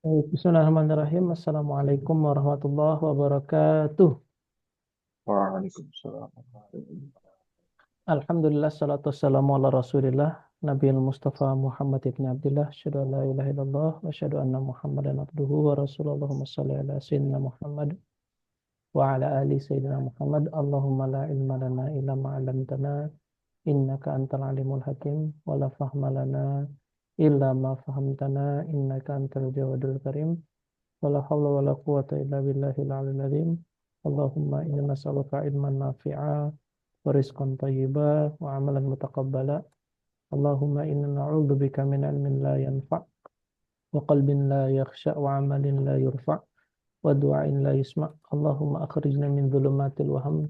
Bismillahirrahmanirrahim. Assalamualaikum warahmatullahi wabarakatuh. Waalaikumsalam. Alhamdulillah, salatu wassalamu ala rasulillah, Nabiul Mustafa Muhammad ibn Abdullah, syadu la ilaha illallah, wa syadu anna Muhammadan abduhu wa rasuluh. Allahumma salli ala Sayyidina Muhammad wa ala ali Sayyidina Muhammad. Allahumma la ilma lana illa ma'alamtana, innaka antal alimul hakim, wa la fahma lana illa ma fahamtana, innaka antal jawadul karim. ولا حول ولا قوة إلا بالله العلي العظيم اللهم إنا نسألك علما نافعا ورزقا طيبا وعملا متقبلا اللهم إنا نعوذ بك من علم لا ينفع وقلب لا يخشع وعمل لا يرفع ودعاء لا يسمع اللهم أخرجنا من ظلمات الوهم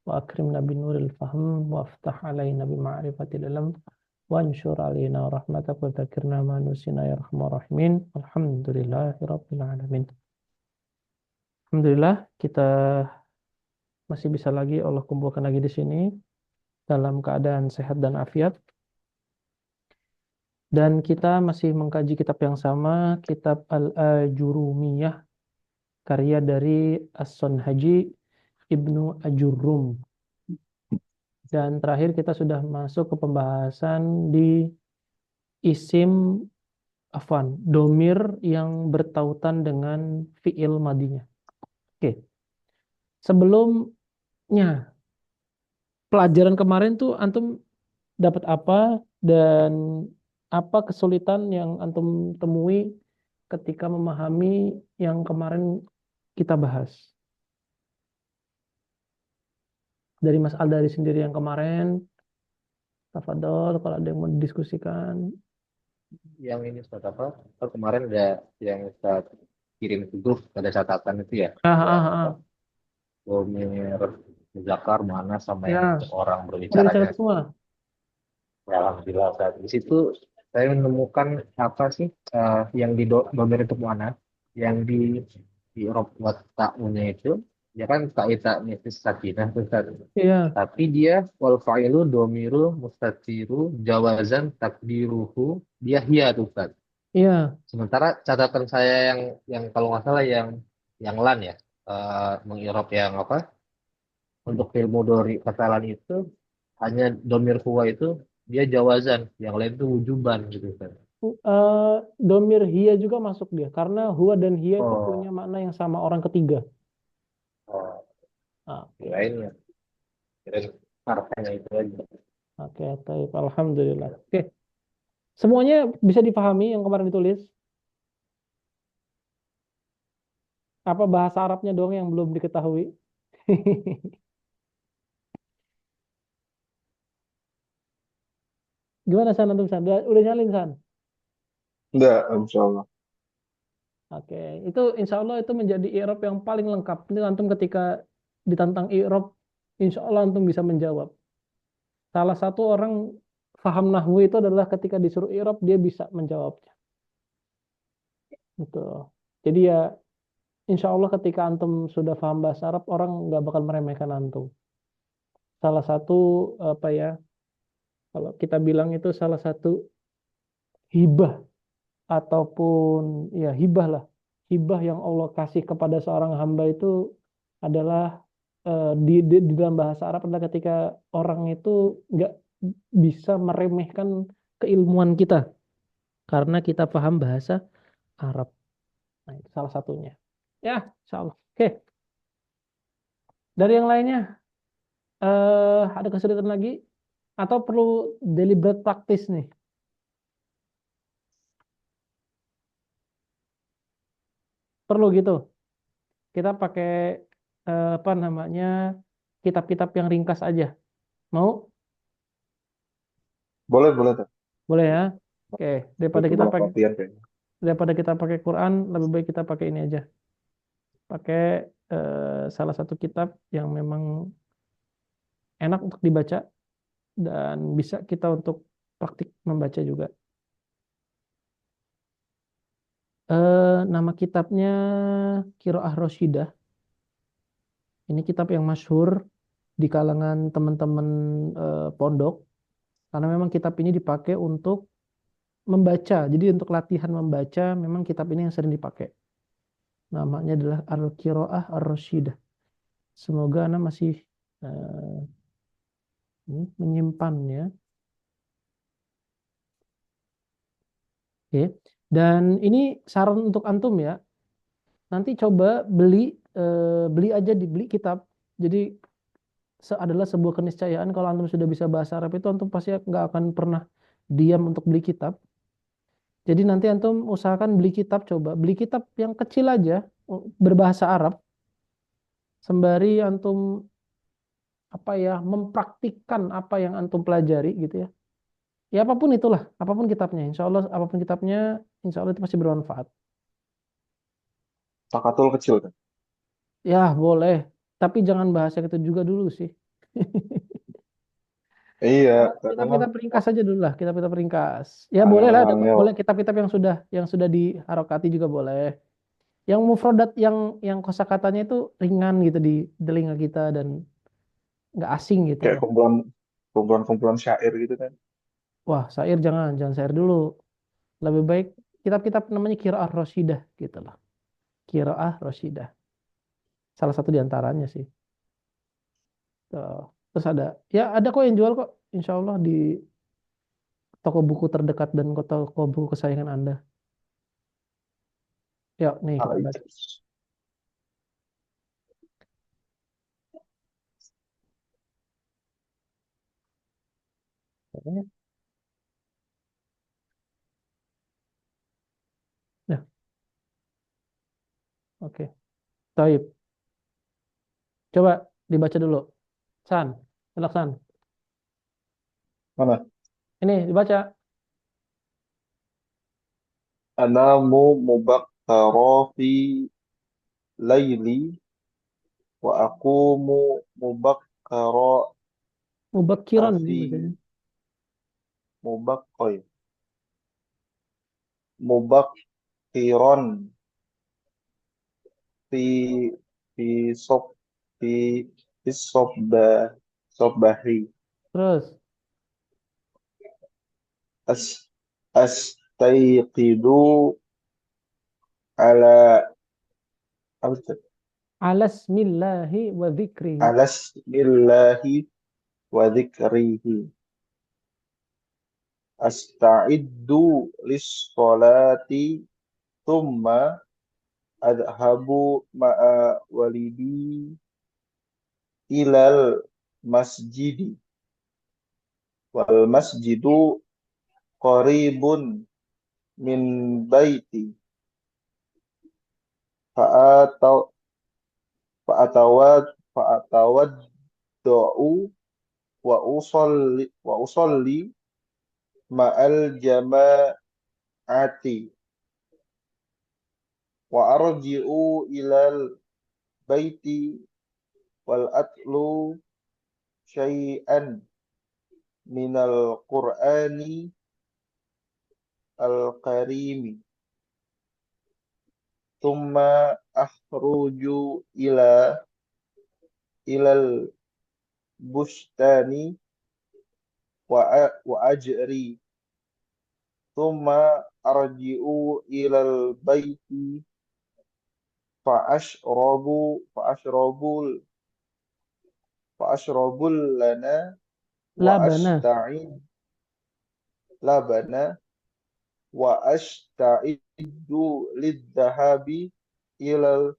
وأكرمنا بنور الفهم وافتح علينا بمعرفة العلم وانشر علينا رحمتك وذكرنا ما نسينا يا أرحم الراحمين الحمد لله رب العالمين. Alhamdulillah, kita masih bisa lagi Allah kumpulkan lagi di sini dalam keadaan sehat dan afiat. Dan kita masih mengkaji kitab yang sama, kitab Al-Ajurumiyah, karya dari As-Sunhaji Ibnu Ajurrum. Dan terakhir kita sudah masuk ke pembahasan di isim domir yang bertautan dengan fiil madinya. Oke, sebelumnya pelajaran kemarin tuh antum dapat apa dan apa kesulitan yang antum temui ketika memahami yang kemarin kita bahas. Dari Mas Aldari sendiri yang kemarin, tafadhol kalau ada yang mau didiskusikan. Yang ini Ustaz apa? Kan kemarin ada yang Ustaz kirim ke grup ada catatan itu ya, Ah, yang ah, apa? ah. Domir Zakar mana sama yang Ya, orang udah berbicaranya. dicatat semua. Ya, alhamdulillah Ustaz. Di situ saya menemukan apa sih yang di domir itu mana? Yang di Rob taknya itu ya kan taita nisis sakinah tuh Ustaz. Iya, Tapi dia wal fa'ilu domiru mustatiru jawazan takdiruhu dia hiya tuh Ustaz. iya. Sementara catatan saya yang kalau nggak salah yang lan ya mengirop yang apa untuk ilmu dari kasalan itu hanya domir huwa itu dia jawazan, yang lain itu wujuban gitu kan. Eh, domir hia juga masuk dia karena huwa dan hia itu punya Oh, makna yang sama orang ketiga. oh, Oke, kirain ya, kirain arahnya itu aja. oke, baik. Alhamdulillah. Oke, semuanya bisa dipahami yang kemarin ditulis. Apa bahasa Arabnya doang yang belum diketahui? Gimana San antum San? Udah nyalin San? Enggak, insya Allah. Oke, itu insya Allah itu menjadi i'rab yang paling lengkap. Ini antum ketika ditantang i'rab, insya Allah antum bisa menjawab. Salah satu orang faham nahwu itu adalah ketika disuruh i'rab dia bisa menjawabnya. Gitu. Jadi ya insya Allah ketika antum sudah paham bahasa Arab, orang nggak bakal meremehkan antum. Salah satu apa ya? Kalau kita bilang itu salah satu hibah ataupun ya hibah lah. Hibah yang Allah kasih kepada seorang hamba itu adalah di dalam bahasa Arab adalah ketika orang itu nggak bisa meremehkan keilmuan kita karena kita paham bahasa Arab. Nah, itu salah satunya. Ya, insya Allah. Oke, dari yang lainnya ada kesulitan lagi atau perlu deliberate praktis nih? Perlu gitu. Kita pakai apa namanya kitab-kitab yang ringkas aja. Mau? Boleh, boleh tuh. Boleh ya? Oke, daripada Butuh kita banyak pakai latihan kayaknya. Quran, lebih baik kita pakai ini aja. Pakai salah satu kitab yang memang enak untuk dibaca dan bisa kita untuk praktik membaca juga. Nama kitabnya Qiraah Rasyidah. Ini kitab yang masyhur di kalangan teman-teman pondok karena memang kitab ini dipakai untuk membaca. Jadi untuk latihan membaca memang kitab ini yang sering dipakai. Namanya adalah Al-Qiraah Ar-Rasyidah. Semoga Anda masih eh, menyimpannya. Oke. Dan ini saran untuk antum ya. Nanti coba beli aja dibeli kitab. Jadi adalah sebuah keniscayaan kalau antum sudah bisa bahasa Arab itu antum pasti nggak akan pernah diam untuk beli kitab. Jadi nanti antum usahakan beli kitab, coba beli kitab yang kecil aja berbahasa Arab sembari antum apa ya mempraktikkan apa yang antum pelajari gitu ya. Ya apapun itulah, apapun kitabnya, insya Allah apapun kitabnya, insya Allah itu pasti bermanfaat. Takatul kecil kan. Ya boleh, tapi jangan bahasa itu juga dulu sih. Iya, karena Kitab-kitab ringkas aja dulu lah, kitab-kitab ringkas. Ya boleh lah, angel. boleh kitab-kitab yang sudah diharokati juga boleh. Yang mufrodat yang kosakatanya itu ringan gitu di telinga kita dan nggak asing gitu Kayak loh. kumpulan syair gitu kan. Wah, syair jangan syair dulu. Lebih baik kitab-kitab namanya Qiraah Rasyidah gitu loh. Qiraah Rasyidah. Salah satu di antaranya sih. Tuh. Terus ada kok yang jual kok, insya Allah di toko buku terdekat dan toko buku kesayangan Anda. Yuk, nih kita Alay baca. terus. Oke. Ya, oke. Taib. Coba dibaca dulu. San, silak San. Mana? Ini dibaca. Anamu mubakkara fi laili wa aqumu mubakkara Mubakiran ini fi bacanya. mubakkoy. Mubakkiron fi fi sob fi fi sobba sobbahi. Terus, As astayqidu ala apa itu? alasmillahi wa dzikrihi. Alasmillahi wa dzikrihi. Asta'iddu lis-sholati thumma adhabu ma'a walidi ilal masjidi wal masjidu qaribun min baiti fa'ataw fa'atawadda'u wa usalli ma'al jama'ati wa arji'u ilal baiti wal atlu syai'an minal qur'ani al-karimi thumma akhruju ilal bustani wa ajri thumma arji'u ilal baiti fa'ashrabu fa'ashrabul fa'ashrabul lana wa Labana. asta'in labana wa asta'iddu lidhahabi ilal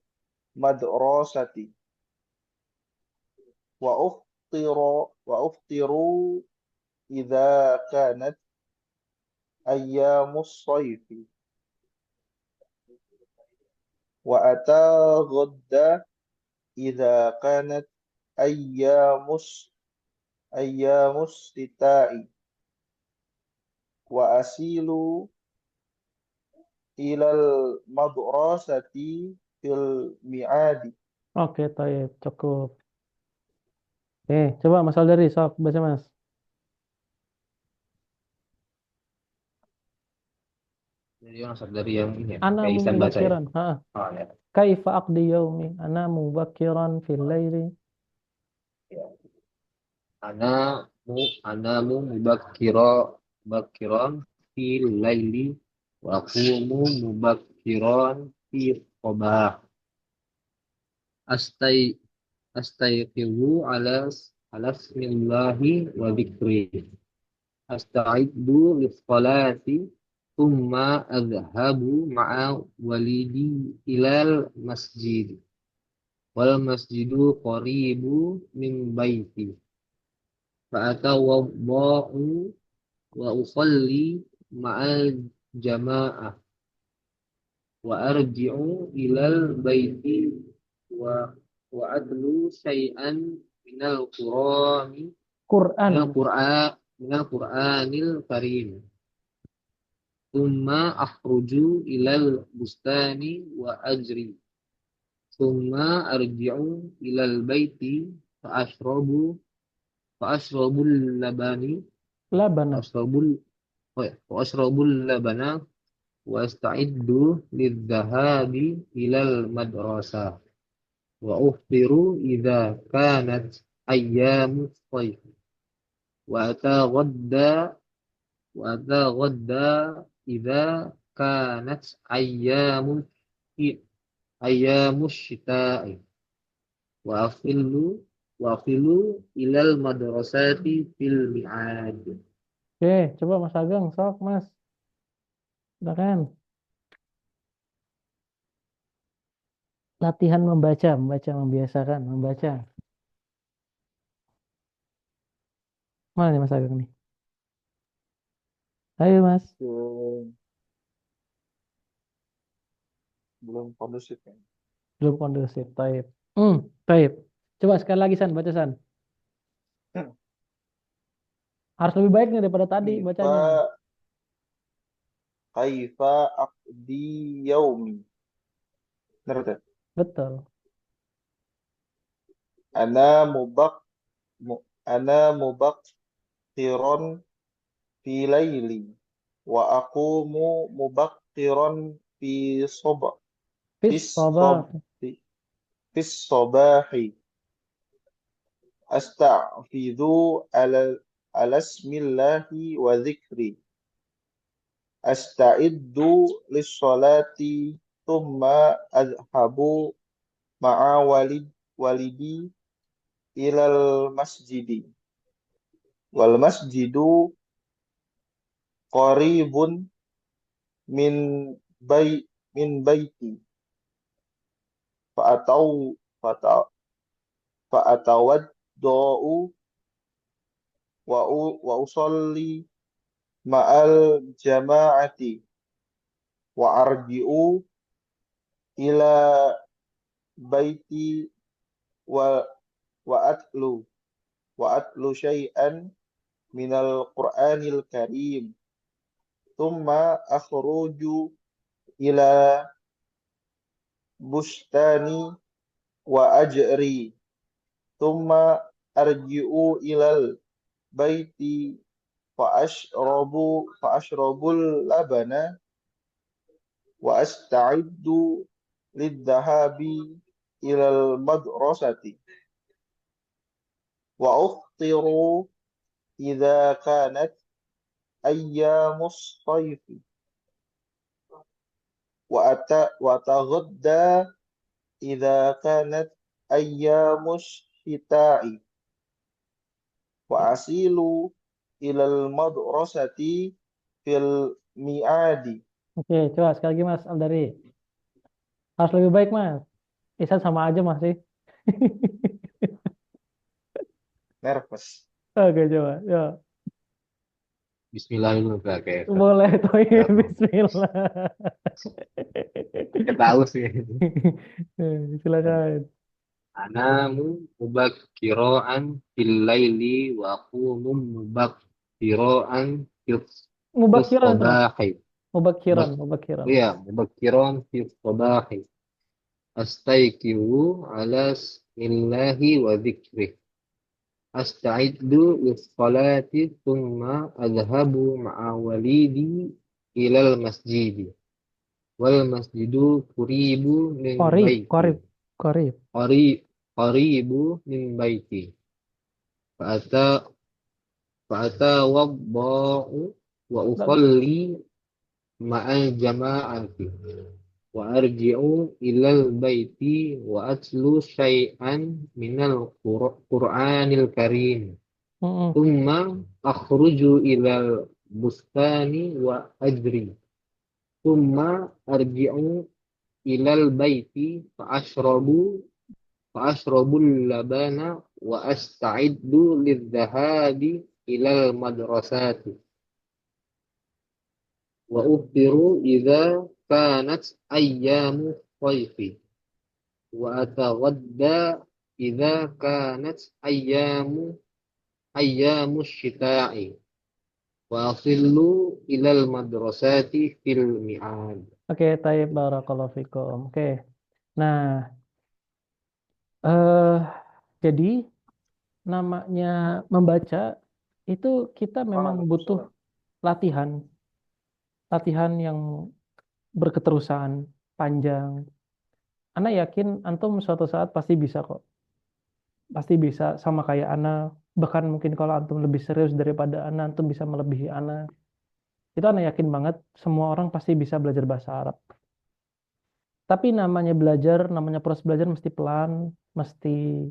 madrasati wa uftiru idza kanat ayyamus sayfi wa ataghadda idza kanat ayyamus sita'i wa asilu ilal madrasati fil mi'adi. Oke, taib. Cukup. Coba Mas Aldari, sok baca Mas. Jadi masuk dari yang ini ya, Ana kayak Ihsan baca ya. mubakiran. Ha. Oh ya. Kaifa aqdi yaumi? Ana mubakiran fil laili. Ana mu ana mu mubakiro bakiron fil laili wa aqumu mubakkiran fi sabah. Astai Astayqizu ala smillahi wa dzikri. Asta'iddu lis-salati thumma adhhabu ma'a walidi ilal masjid. Wal masjidu qaribu min baiti. Fa'atawadda'u wa usalli ma'al jama'ah. Wa arji'u ilal baiti wa atlu syai'an minal qur'ani Quran. minal qur'anil karim. Thumma akhruju ilal bustani wa ajri. Thumma arji'u ilal baiti fa ashrabul labani Labana. labana wa asta'iddu lidh-dhahabi ilal madrasah. Wa uftiru idza kanat ayyamus shaykh. Wa ataghadda idza kanat ayyamus syita'i. Wa afilu ilal madrasati fil mi'ad. Oke, coba Mas Ageng, sok Mas. Silakan. Latihan membaca, membiasakan membaca. Mana nih Mas Ageng nih? Ayo Mas. Belum kondusif ya. Belum kondusif. Taib. Taib. Coba sekali lagi San, baca San. Harus lebih baik nih daripada tadi bacanya. Kaifa aqdi yaumi. Benar tak? Betul. Ana mubakkiron fi laili wa aqumu mubakkiron fi sabah Fis sabah. fi sabahi asta'fidhu ala ismillahi wa dzikri asta'iddu lis-salati thumma adhabu ma'a walidi ilal masjidi wal masjidu qaribun min baiti fa'atawadda'u wa usalli ma'al jama'ati wa arji'u ila baiti wa atlu syai'an minal qur'anil karim thumma akhruju ila bustani wa ajri thumma arji'u ilal baiti fa ashrabul labana wa asta'iddu lidhahabi ilal madrasati wa uftiru idza kanat ayyamus sayfi wa taghadda idza kanat ayyamus syita'i wa asilu ilal madrasati fil mi'adi. Oke, coba sekali lagi Mas Aldari. Harus lebih baik Mas. Isan sama aja Mas sih. Nervous. Oke, coba. Ya. Bismillahirrahmanirrahim. Boleh tuh bismillah. Kita tahu sih. Silakan. Anamu mubakkiran fil laili wa aqumu mubakkiran fil Mubakiran tuh Mas. sabahi. Mubakiran. Iya, mubakkiran fil sabahi. Astayqizu ala smillahi wa dzikri. Asta'iddu lis-salati thumma adhabu ma'a walidi ilal masjidi. Wal masjidu qaribu min baiti. Qarib. Qaribu min baiti. Fa'ata wadda'u wa usalli ma'al jama'ati wa arji'u ilal baiti wa atlu syai'an minal Qur'anil Karim. Mm-mm. Thumma akhruju ilal bustani wa ajri. Thumma arji'u ilal baiti fa ashrabul labana wa asta'iddu lidhahabi ilal madrasati wa uftiru idza kanat ayyamu khayfi wa ataghadda idza kanat ayyamu syita'i wa asillu ilal madrasati fil mi'ad. Oke, taib barakallahu fikum. Oke. Nah, eh jadi namanya membaca itu kita memang butuh Waalaikumsalam. latihan, latihan yang berketerusan, panjang. Ana yakin antum suatu saat pasti bisa kok. Pasti bisa sama kayak Ana. Bahkan mungkin kalau antum lebih serius daripada Ana, antum bisa melebihi Ana. Itu Ana yakin banget semua orang pasti bisa belajar bahasa Arab. Tapi namanya belajar, namanya proses belajar mesti pelan, mesti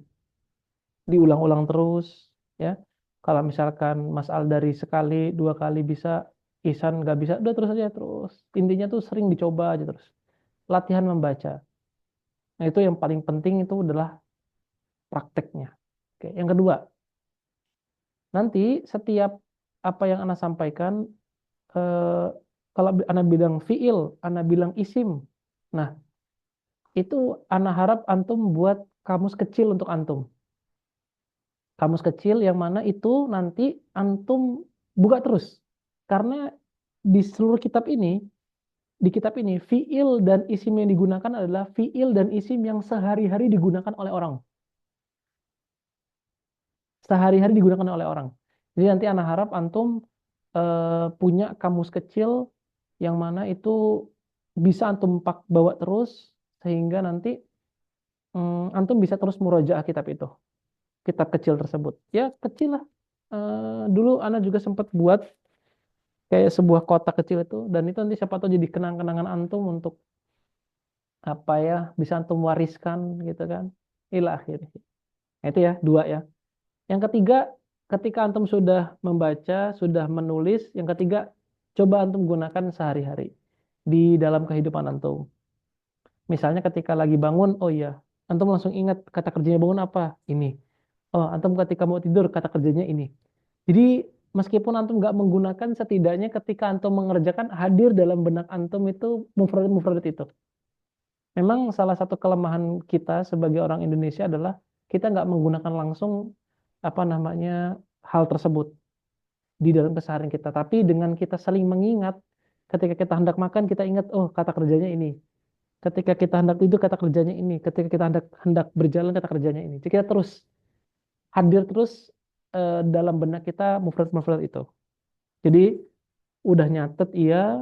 diulang-ulang terus, ya. Kalau misalkan Mas Al dari sekali, dua kali bisa, Ihsan nggak bisa, udah terus aja terus. Intinya tuh sering dicoba aja terus. Latihan membaca. Nah itu yang paling penting itu adalah prakteknya. Oke, yang kedua, nanti setiap apa yang Anda sampaikan, eh, kalau Anda bilang fiil, Anda bilang isim, nah itu Anda harap antum buat kamus kecil untuk antum. Kamus kecil yang mana itu nanti antum buka terus. Karena di seluruh kitab ini, di kitab ini, fiil dan isim yang digunakan adalah fiil dan isim yang sehari-hari digunakan oleh orang. Sehari-hari digunakan oleh orang. Jadi nanti anak harap antum punya kamus kecil yang mana itu bisa antum bawa terus sehingga nanti antum bisa terus murojaah kitab itu, kitab kecil tersebut. Ya kecil lah. Dulu anak juga sempat buat kayak sebuah kotak kecil itu dan itu nanti siapa tahu jadi kenang-kenangan antum untuk apa ya bisa antum wariskan gitu kan. Ila akhirnya. Nah, itu ya dua ya. Yang ketiga, ketika antum sudah membaca, sudah menulis, yang ketiga, coba antum gunakan sehari-hari di dalam kehidupan antum. Misalnya ketika lagi bangun, oh iya, antum langsung ingat kata kerjanya bangun apa? Ini. Oh, antum ketika mau tidur, kata kerjanya ini. Jadi, meskipun antum nggak menggunakan, setidaknya ketika antum mengerjakan, hadir dalam benak antum itu mufradat-mufradat itu. Memang salah satu kelemahan kita sebagai orang Indonesia adalah kita nggak menggunakan langsung apa namanya hal tersebut di dalam keseharian kita. Tapi dengan kita saling mengingat, ketika kita hendak makan kita ingat, oh kata kerjanya ini. Ketika kita hendak tidur kata kerjanya ini. Ketika kita hendak berjalan kata kerjanya ini. Jadi kita terus hadir terus dalam benak kita mufrad-mufrad itu. Jadi udah nyatet iya,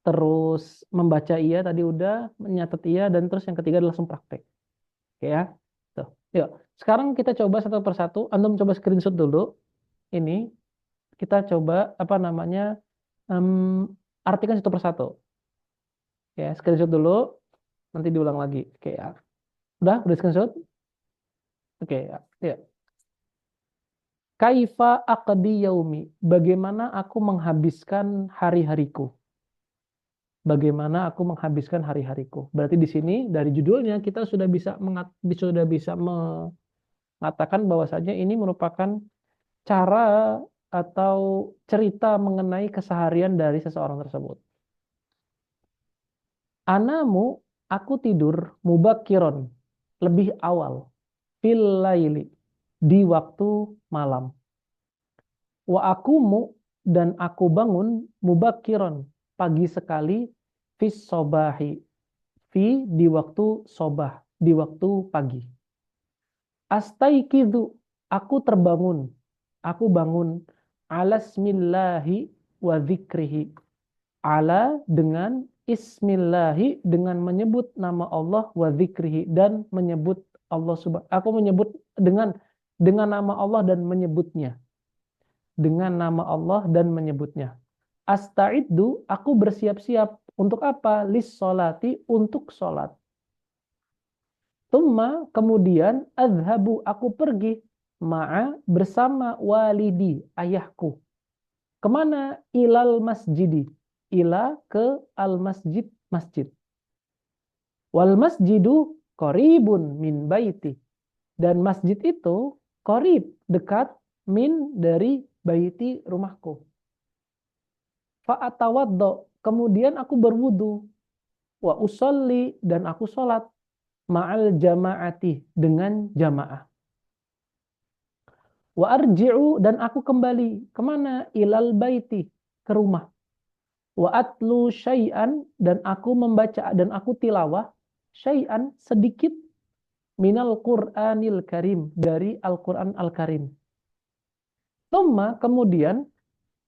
terus membaca iya tadi udah, menyatet iya, dan terus yang ketiga adalah langsung praktek. Oke ya. Tuh. Yuk. Sekarang kita coba satu persatu. Antum coba screenshot dulu. Ini kita coba apa namanya em, artikan satu persatu. Ya, screenshot dulu. Nanti diulang lagi. Oke ya. Udah screenshot? Oke ya. Ya. Kaifa aqdi yaumi? Bagaimana aku menghabiskan hari-hariku? Bagaimana aku menghabiskan hari-hariku? Berarti di sini dari judulnya kita sudah bisa mengatakan bahwasanya ini merupakan cara atau cerita mengenai keseharian dari seseorang tersebut. Anamu, aku tidur mubakiron, lebih awal, fil laili, di waktu malam. Wa akumu, dan aku bangun mubakiron, pagi sekali, fis sobahi, fi di waktu sobah, di waktu pagi. Astaikidu, aku terbangun, aku bangun, alasmillahi wa dzikrihi, ala dengan ismillahi, dengan menyebut nama Allah, wa dzikrihi, dan menyebut Allah subhanahu. Aku menyebut dengan nama Allah dan menyebutnya. dengan nama Allah dan menyebutnya. Asta'iddu, aku bersiap-siap. Untuk apa? Lis-sholati, untuk sholat. Tumma, kemudian, adhabu, aku pergi. Ma'a, bersama walidi, ayahku. Kemana? Ilal masjidi. Ila, ke al-masjid, masjid. Wal masjidu qaribun min baiti. Dan masjid itu qarib, dekat, min, dari baiti, rumahku. Fa'atawaddo, kemudian aku berwudu. Wa usolli, dan aku sholat. Ma'al jama'ati, dengan jamaah. Wa arji'u, dan aku kembali. Kemana? Ilal baiti, ke rumah. Wa atlu syai'an, dan aku membaca, dan aku tilawah. Syai'an, sedikit. Minal Qur'anil Karim, dari Al-Quran Al-Karim. Thumma, kemudian,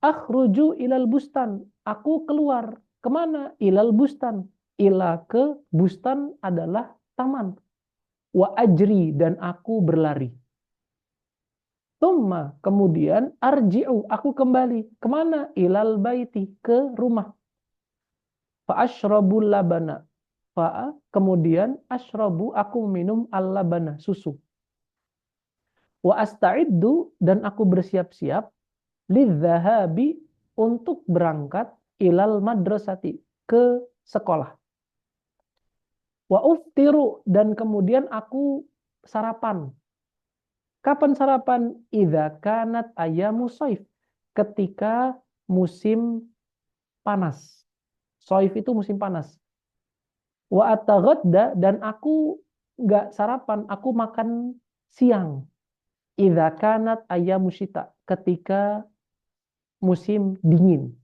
akhruju ilal bustan, aku keluar. Kemana? Ilal bustan. Ila, ke bustan adalah taman. Wa ajri, dan aku berlari. Thumma, kemudian, arji'u, aku kembali. Kemana? Ilal baiti, ke rumah. Fa'ashrabul labana. Kemudian, ashrabu, aku minum al-labana, susu. Wa asta'iddu, dan aku bersiap-siap lidzahabi, untuk berangkat ilal madrasati, ke sekolah. Wa uftiru, dan kemudian aku sarapan. Kapan sarapan? Idza kanat ayamu shaif, ketika musim panas. Shaif itu musim panas. Wa ataghadda, dan aku nggak sarapan, aku makan siang. Idza kanat ayamu syita, ketika musim dingin.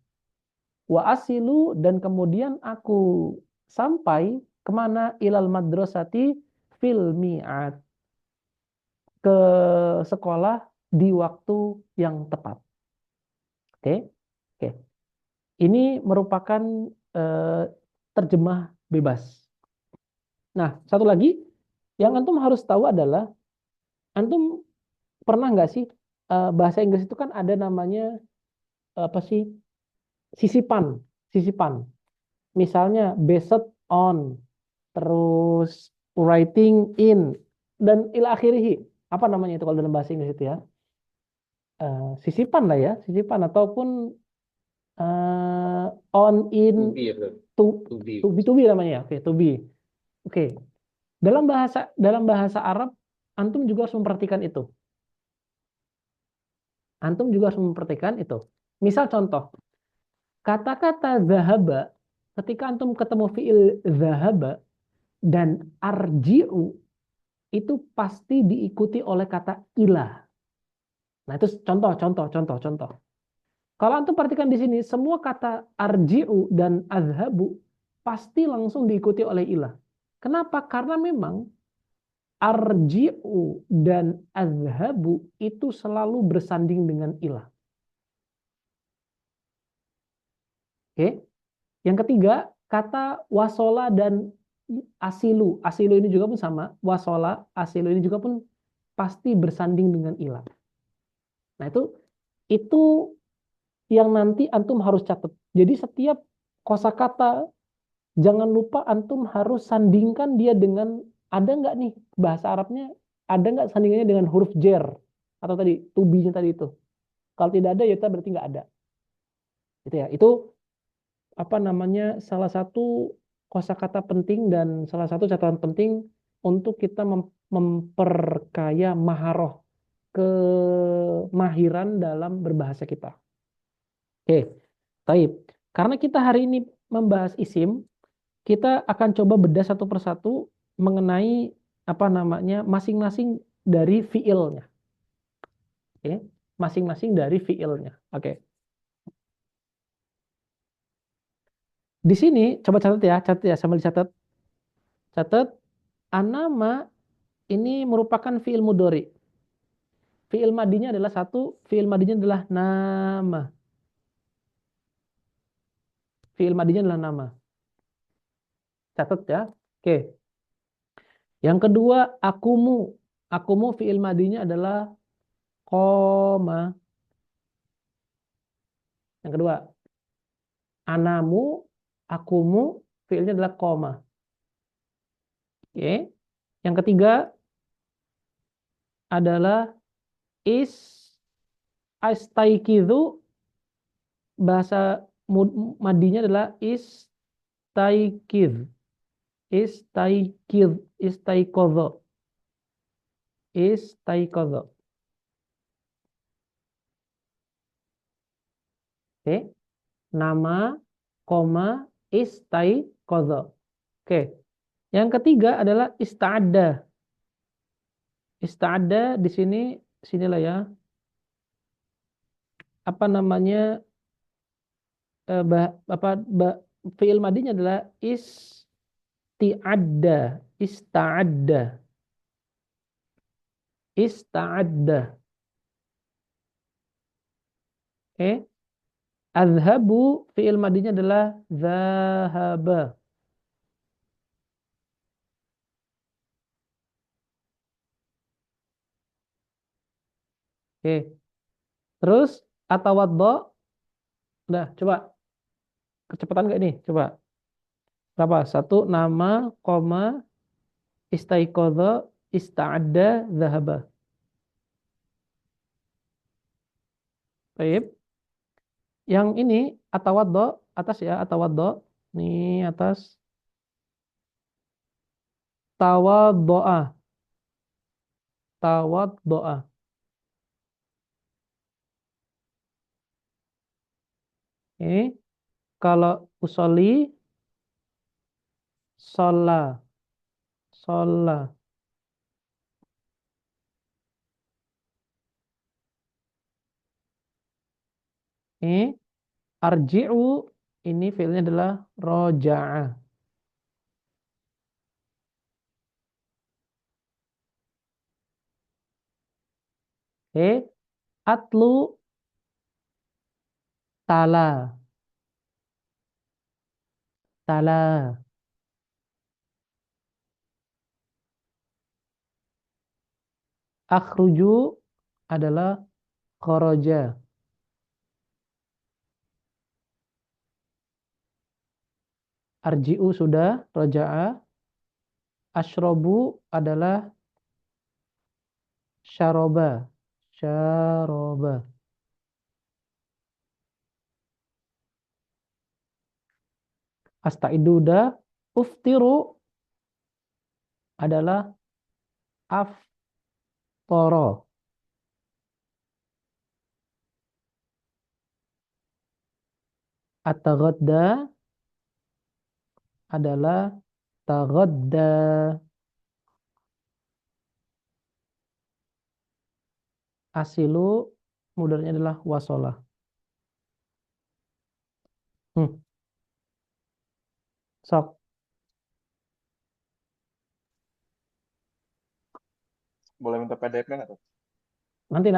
Wa asilu, dan kemudian aku sampai kemana? Ilal madrasati fil mi'ad, ke sekolah di waktu yang tepat. Oke, oke. Ini merupakan terjemah bebas. Nah, satu lagi yang antum harus tahu adalah, antum pernah nggak sih, bahasa Inggris itu kan ada namanya apa sih, sisipan, sisipan. Misalnya based on, terus writing in, dan ila akhirih. Apa namanya itu kalau dalam bahasa Inggris itu ya? Sisipan lah ya, sisipan, ataupun on, in, to be namanya. Oke, to be. Oke. Dalam bahasa Arab, antum juga harus memperhatikan itu. Antum juga harus memperhatikan itu. Misal contoh, kata-kata zahaba, ketika antum ketemu fiil zahaba dan arji'u, itu pasti diikuti oleh kata ilah. Nah, itu contoh. Kalau antum perhatikan di sini, semua kata arji'u dan azhabu pasti langsung diikuti oleh ilah. Kenapa? Karena memang arji'u dan azhabu itu selalu bersanding dengan ilah. Oke. Yang ketiga, kata wasola dan asilu. Asilu ini juga pun sama. Wasola, asilu ini juga pun pasti bersanding dengan ilah. Nah, itu yang nanti antum harus catat. Jadi setiap kosakata, jangan lupa antum harus sandingkan dia dengan, ada nggak nih bahasa Arabnya, ada nggak sandingannya dengan huruf jer atau tadi to be-nya tadi itu. Kalau tidak ada, ya itu berarti nggak ada. Gitu ya. Itu apa namanya, salah satu kosakata penting dan salah satu catatan penting untuk kita memperkaya maharoh, kemahiran dalam berbahasa kita. Oke, taib. Karena kita hari ini membahas isim, kita akan coba bedah satu persatu mengenai apa namanya masing-masing dari fiilnya. Oke, masing-masing dari fiilnya. Oke. Di sini coba catat ya, sambil dicatat. Catat, anama ini merupakan fiil mudhari. Fiil madinya adalah satu, fiil madinya adalah nama. Fiil madinya adalah nama. Catat ya. Oke. Yang kedua, akumu. Akumu fiil madinya adalah koma. Yang kedua, anamu, akumu, fiilnya adalah koma. Oke. Yang ketiga adalah is astaikidu, bahasa madinya adalah istaikid. Istaikid, istaikodho. Istaikodho. Oke. Nama, koma, istaikodho. Oke. Yang ketiga adalah ista'adda. Ista'adda di sinilah ya. Apa namanya? Fi'il madinya adalah isti'adda. Ista'adda. Ista'adda. Oke. Azhabu, fi'il madinya adalah zahaba. Oke. Terus atawaddo. Udah, coba kecepatan gak nih? Coba. Berapa? Satu, nama, koma, istaiqodho, ista'adda, zahaba. Baik. Yang ini atawaddo, atas ya, atawaddo. Nih atas. Tawaddoa. Tawaddoa. Oke. Kalau usolli, sholla. Sholla. Oke. Arji'u, ini fiilnya adalah roja'a. Oke. Atlu, tala. Tala. Akhruju adalah kharaja. Arji'u sudah, roja'a. Ashrobu adalah syaroba. Syaroba. Astaidu udah. Uftiru adalah aftoro. Atagadda adalah tagadda. Asilu mudahnya adalah wasola. Sok. Boleh minta PDF-nya nggak tuh? Nanti.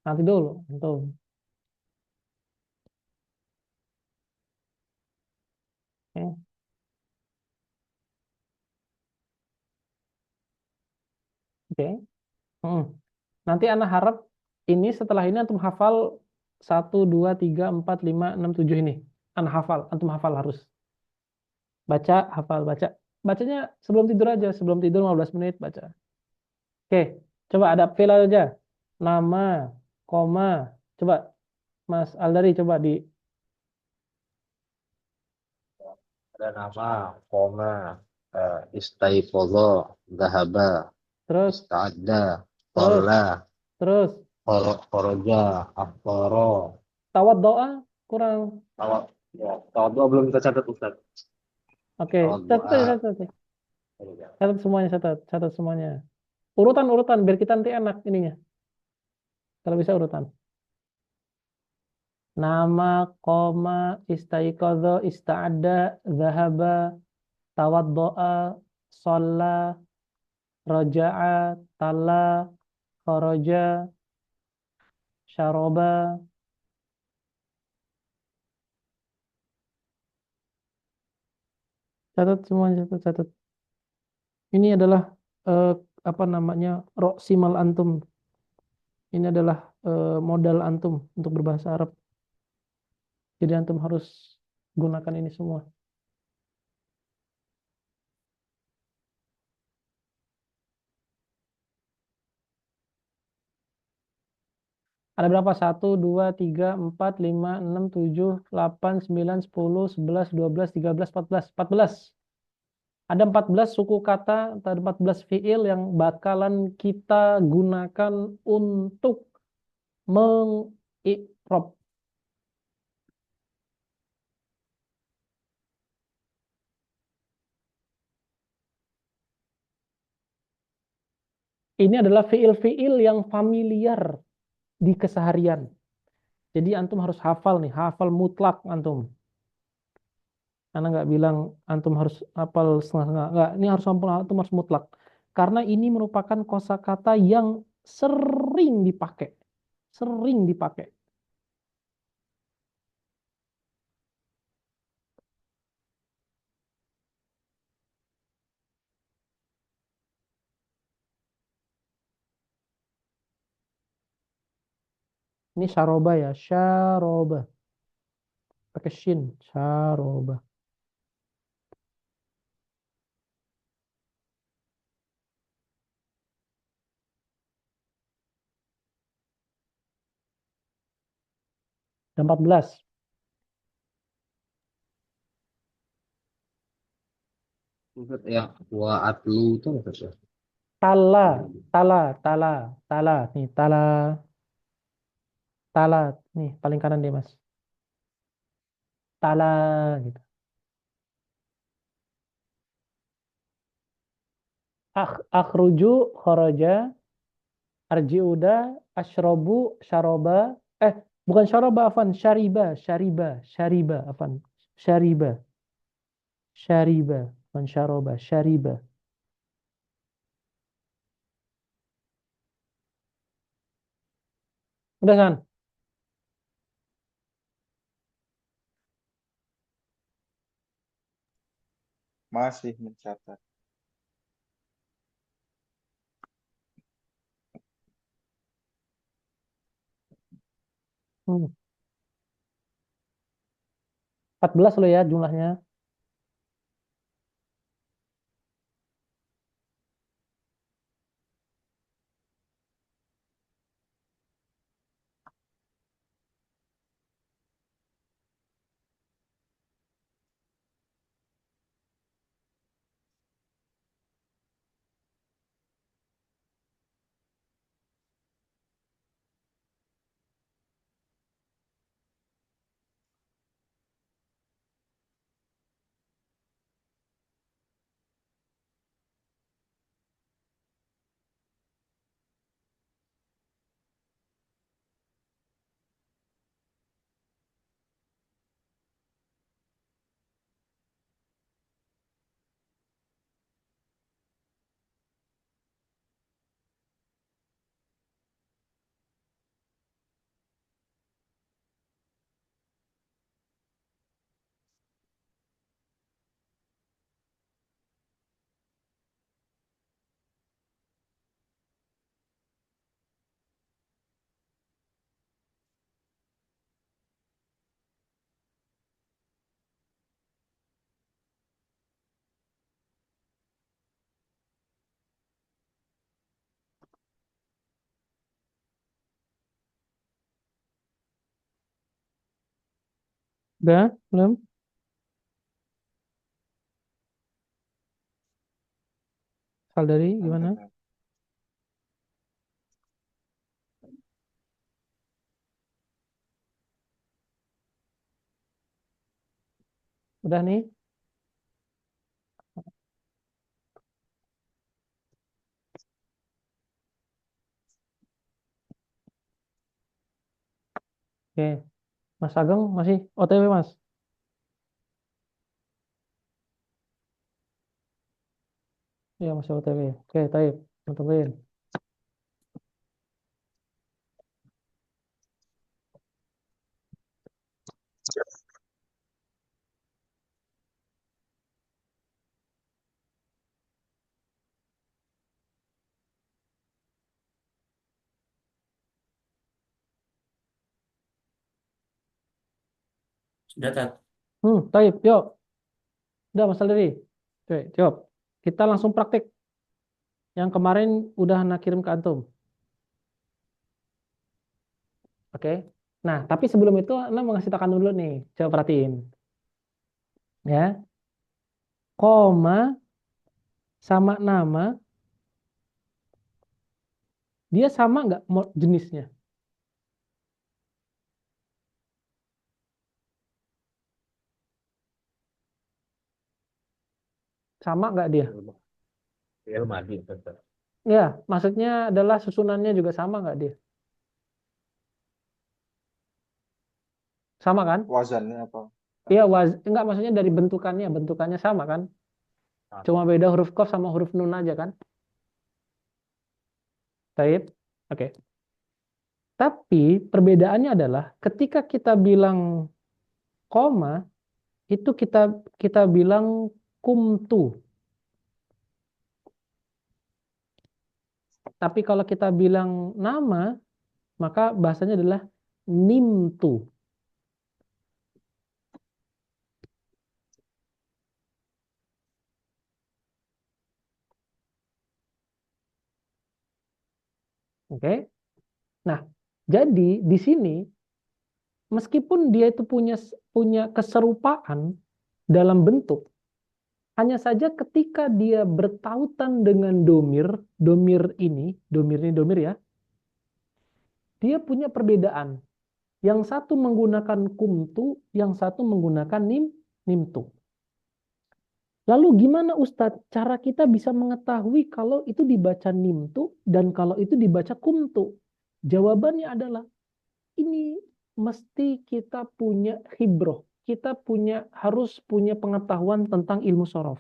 Nanti dulu. Antum. Oke. Oke. Nanti anak harap ini setelah ini antum hafal 1, 2, 3, 4, 5, 6, 7 ini. Anak hafal, antum hafal harus. Baca, hafal, baca. Bacanya sebelum tidur aja, sebelum tidur 15 menit baca. Oke, coba ada fill aja. Nama, koma. Coba Mas Aldari coba di Ada nama, koma, istaiqodho, zahaba, terus ista'adda, terus sholla, terus khoroja, aftoro. tawad doa kurang. Kalau ya, tahun dua belum kita catat Ustaz. Oke, Tahun catat dua. catat. Catat semuanya, catat semuanya. Urutan biar kita nanti enak ininya. Kalau bisa urutan. Nama, koma, istaiqadha, ista'adda, zahaba, tawaddo'a, sholla, roja'a, tala, kharaja, syaroba. Catat semuanya, catat. Ini adalah apa namanya, roksimal antum. Ini adalah modal antum untuk berbahasa Arab. Jadi antum harus gunakan ini semua. Ada berapa? 1, 2, 3, 4, 5, 6, 7, 8, 9, 10, 11, 12, 13, 14. 14. Ada 14 suku kata atau 14 fiil yang bakalan kita gunakan untuk mengi'rab. Ini adalah fiil-fiil yang familiar di keseharian. Jadi antum harus hafal nih, hafal mutlak antum. Karena nggak bilang antum harus hafal setengah-setengah. Nggak, ini harus hafal, antum harus mutlak. Karena ini merupakan kosakata yang sering dipakai. Sering dipakai. Ini syaroba ya, syaroba. Pakai shin, syaroba. Dan 14. Maksud yang wa atlu itu maksudnya. Tala, tala, tala, tala. Nih, tala, tala. Nih, paling kanan dia, Mas. Tala, gitu. Akhruju, kharaja, arjiuda, ashrobu, syaroba. Bukan syaroba, afan. Syariba, syariba, syariba, afan. Syariba, syariba, bukan syaroba, syariba. Udah kan? Masih mencatat. Hmm. 14 loh ya jumlahnya. Udah, belum? Saldari gimana? Bentar. Udah nih. Oke. Mas Ageng masih OTW, Mas? Iya, masih OTW. Oke, taib. Tungguin. Udah, Tat. Taib, yuk. Udah Mas Aldri. Oke, jawab. Kita langsung praktek. Yang kemarin udah Ana kirim ke antum. Oke. Nah, tapi sebelum itu Ana mau ngasih takan dulu nih. Coba perhatiin. Ya. Koma sama nama, dia sama nggak jenisnya? Sama nggak dia? Fi'il madi betul. Ya, maksudnya adalah susunannya juga sama nggak dia? Sama kan? Wazannya apa? Iya, enggak maksudnya dari bentukannya sama kan? Sama. Cuma beda huruf qaf sama huruf nun aja kan? Taib. Oke. Tapi perbedaannya adalah ketika kita bilang koma itu kita bilang kumtu. Tapi kalau kita bilang nama, maka bahasanya adalah nimtu. Oke. Nah, jadi di sini meskipun dia itu punya punya keserupaan dalam bentuk, hanya saja ketika dia bertautan dengan domir ini domir ya, dia punya perbedaan. Yang satu menggunakan kumtu, yang satu menggunakan nimtu. Lalu gimana Ustadz cara kita bisa mengetahui kalau itu dibaca nimtu dan kalau itu dibaca kumtu? Jawabannya adalah ini mesti kita punya khibroh. Kita harus punya pengetahuan tentang ilmu sorof.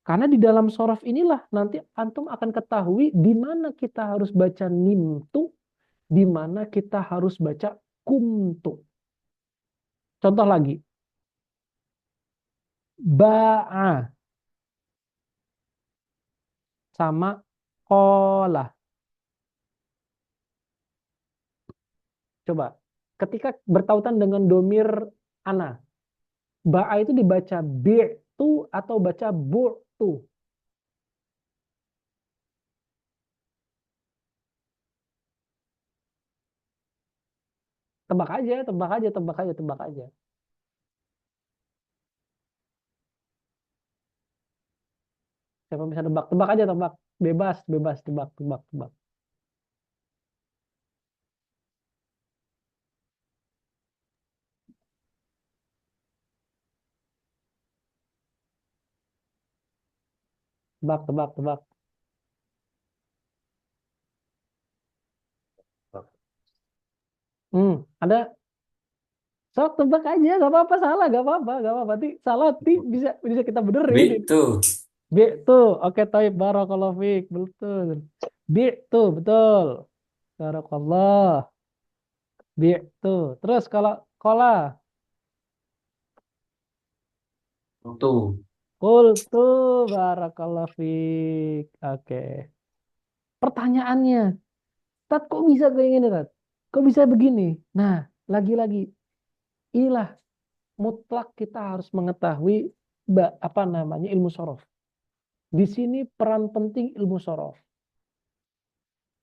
Karena di dalam sorof inilah nanti antum akan ketahui di mana kita harus baca nimtu, di mana kita harus baca kumtu. Contoh lagi. Ba'a sama kola. Coba. Ketika bertautan dengan domir ana. Ba'a itu dibaca bi'tu atau baca bu'tu. Tebak aja, tebak aja, tebak aja, tebak aja. Siapa bisa tebak? Tebak aja, tebak. Bebas, bebas, tebak, tebak, tebak. Tebak, tebak, tebak. Ada? Sok tebak aja, gak apa-apa salah, gak apa-apa, gak apa-apa. Nanti salah, bisa kita benerin. B tuh. B tuh, oke, taib barakallahu fiik, betul. B tuh, betul. Barakallah. B tuh. Terus kalau kola, Tuh. kultu, barakallahu fiik. Oke. Pertanyaannya, Tat kok bisa kayak gini, Tat? Kok bisa begini? Nah, lagi-lagi inilah mutlak kita harus mengetahui apa namanya ilmu sorof. Di sini peran penting ilmu sorof.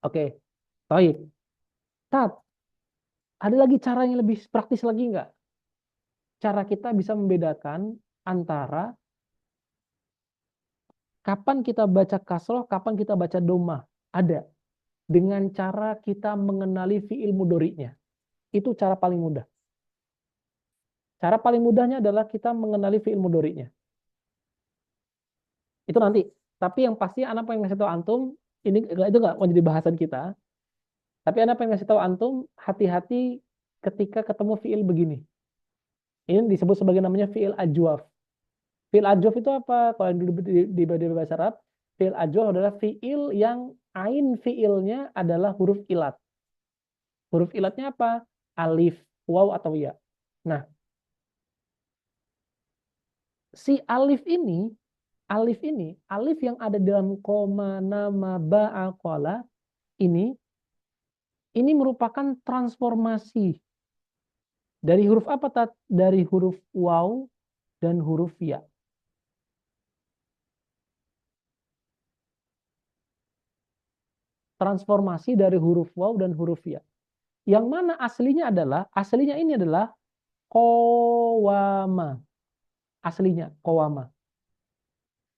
Oke, baik. Tat, ada lagi cara yang lebih praktis lagi nggak? Cara kita bisa membedakan antara kapan kita baca kasroh, kapan kita baca domah. Ada. Dengan cara kita mengenali fi'il mudhari'nya. Itu cara paling mudah. Cara paling mudahnya adalah kita mengenali fi'il mudhari'nya. Itu nanti. Tapi yang pasti anak pengen ngasih tahu antum, ini itu nggak mau jadi bahasan kita. Tapi anak pengen ngasih tahu antum, hati-hati ketika ketemu fi'il begini. Ini disebut sebagai namanya fi'il ajwaf. Fi'il ajwaf itu apa? Kalau di bahasa Arab, fi'il ajwaf adalah fi'il yang ain fi'ilnya adalah huruf ilat. Huruf ilatnya apa? Alif, waw atau ya. Nah, si alif yang ada dalam koma, nama, ba'a, qala, ini merupakan transformasi Dari huruf apa, Tat? Dari huruf waw dan huruf ya. Transformasi dari huruf waw dan huruf ya. Yang mana aslinya ini adalah qawama. Aslinya qawama.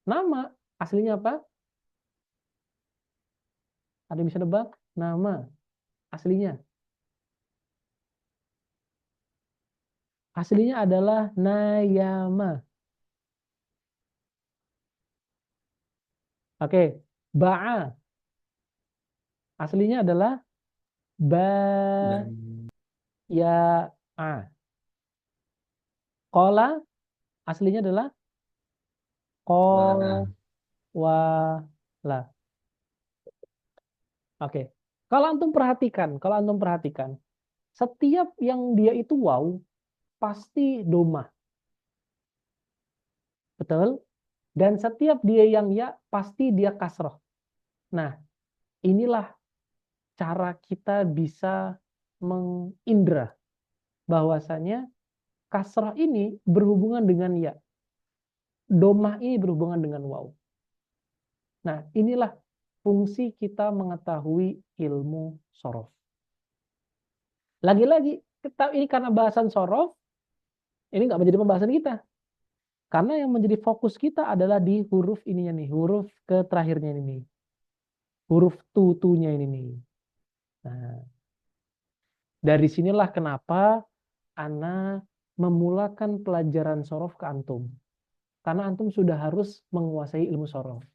Nama aslinya apa? Ada yang bisa nebak? Nama aslinya. Aslinya adalah Nayama. Oke, Ba'a. Aslinya adalah Dan Baya'a. Qala aslinya adalah Wala. Qawala. Oke. Kalau antum perhatikan, setiap yang dia itu waw pasti domah. Betul? Dan setiap dia yang ya pasti dia kasroh. Nah, inilah cara kita bisa mengindra bahwasanya kasroh ini berhubungan dengan ya. Domah ini berhubungan dengan waw. Nah, inilah fungsi kita mengetahui ilmu sorof. Lagi-lagi, ini karena bahasan sorof, ini nggak menjadi pembahasan kita. Karena yang menjadi fokus kita adalah di huruf ininya nih, huruf ke terakhirnya ini nih. Huruf tutunya ini nih. Nah, dari sinilah kenapa Ana memulakan pelajaran sorof ke antum. Karena antum sudah harus menguasai ilmu sorof.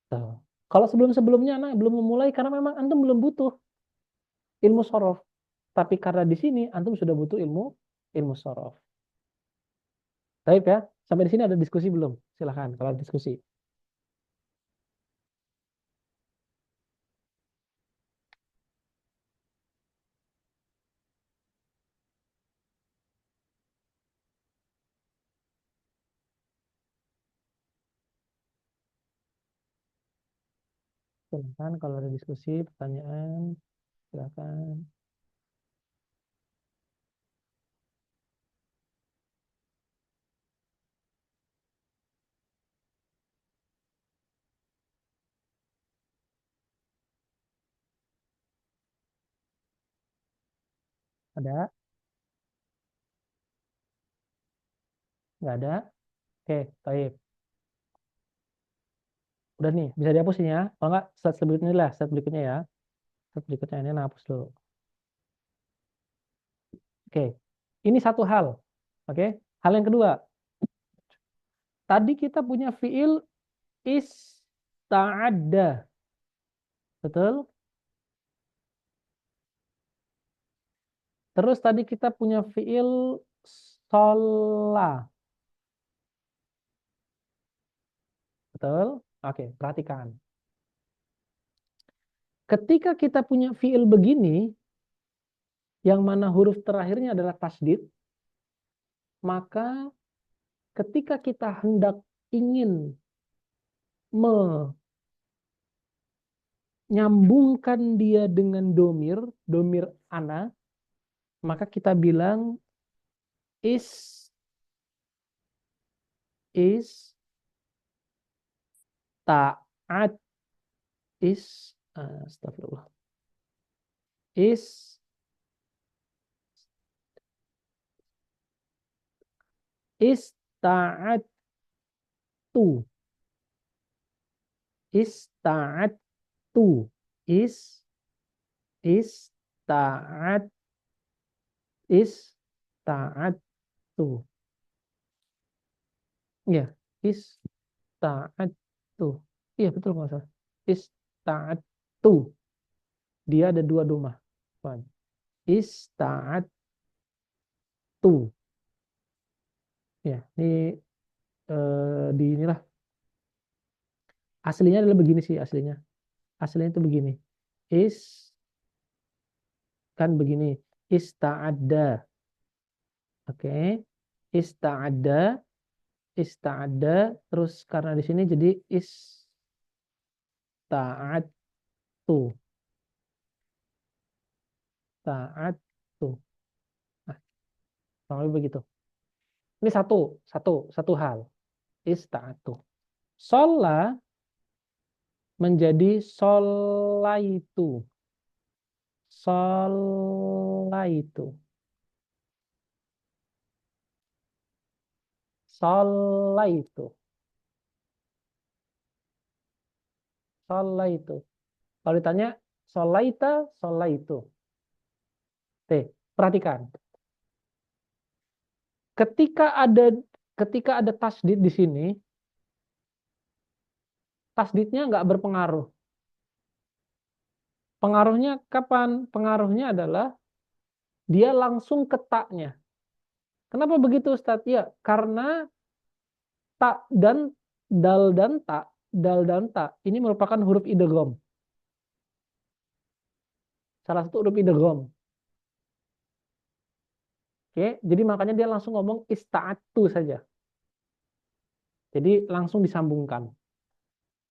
Tuh. Kalau sebelum-sebelumnya Ana belum memulai karena memang antum belum butuh ilmu sorof. Tapi karena di sini antum sudah butuh ilmu sorof. Baik ya, sampai di sini ada diskusi belum? Silahkan kalau ada diskusi. Silahkan kalau ada diskusi, pertanyaan, silahkan. Ada? Nggak ada? Oke, baik. Udah nih, bisa dihapusin ya. Kalau nggak, slide berikutnya lah, slide berikutnya ya. Slide berikutnya ini nah, hapus dulu. Oke, ini satu hal. Oke, hal yang kedua. Tadi kita punya fiil ista'adda. Betul? Terus tadi kita punya fiil sholla. Betul? Oke, perhatikan. Ketika kita punya fiil begini, yang mana huruf terakhirnya adalah tasdid, maka ketika kita hendak ingin menyambungkan dia dengan domir ana, maka kita bilang is ta'at astagfirullah. Ista'atu. Ista'atu. Ista'at. Ista'atu. Iya, ista'atu. Iya, betul nggak salah. Ista'atu. Dia ada dua domah. Ista'atu. Ya, ini di inilah aslinya adalah begini sih aslinya. Aslinya itu begini. Kan begini. Ista'adda. Oke. Ista'adda. Ista'adda. Terus karena di sini jadi ista'adtu. Ta'adtu. Kurang lebih begitu. Ini satu hal. Ista'atu. Shola menjadi sholaitu. Sholaitu. Sholaitu. Sholaitu. Kalau ditanya sholaita, sholaitu. Perhatikan. Ketika ada tasdid di sini, tasdidnya nggak berpengaruh. Pengaruhnya kapan? Pengaruhnya adalah dia langsung ke taknya. Kenapa begitu, Ustaz? Ya, karena tak dan dal dan tak ini merupakan huruf idgham. Salah satu huruf idgham. Oke, jadi makanya dia langsung ngomong ista'atu saja. Jadi langsung disambungkan.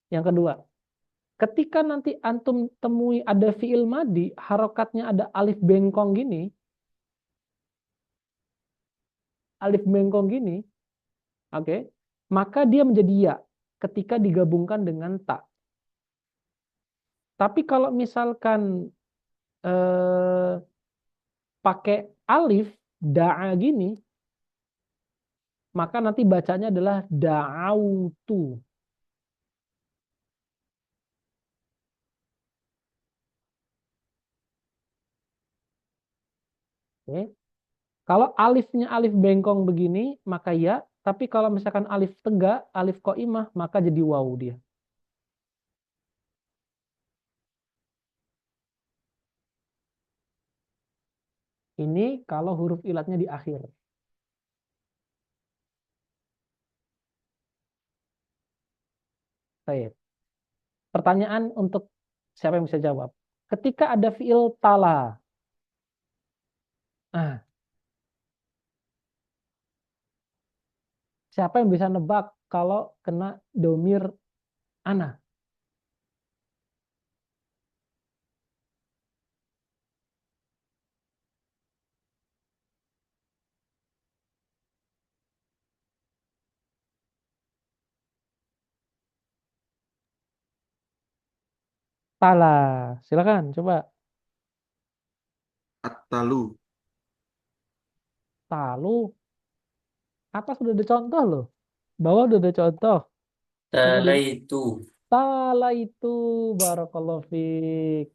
Yang kedua, ketika nanti antum temui ada fiil madi, harokatnya ada alif bengkong gini, oke, maka dia menjadi ya ketika digabungkan dengan tak. Tapi kalau misalkan pakai alif da'a gini, maka nanti bacanya adalah da'autu. Oke. Kalau alifnya alif bengkong begini, maka ya. Tapi kalau misalkan alif tegak, alif qaimah, maka jadi waw dia. Ini kalau huruf ilatnya di akhir. Baik. Pertanyaan untuk siapa yang bisa jawab. Ketika ada fiil tala. Siapa yang bisa nebak kalau kena domir ana? Tala. Silakan coba. At-talu. Talu. Atas sudah ada contoh loh. Bawah sudah ada contoh. Talaitu. Tala itu barakallahu fiik.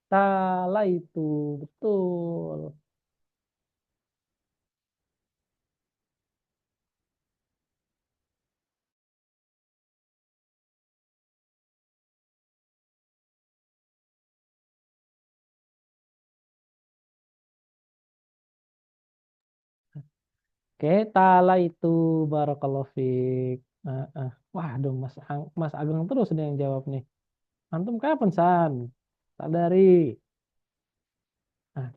Tala itu betul. Oke, tala itu barakallahu fiik. Waduh, Mas Ageng terus nih yang jawab nih. Antum kapan San? Sadari. Nah,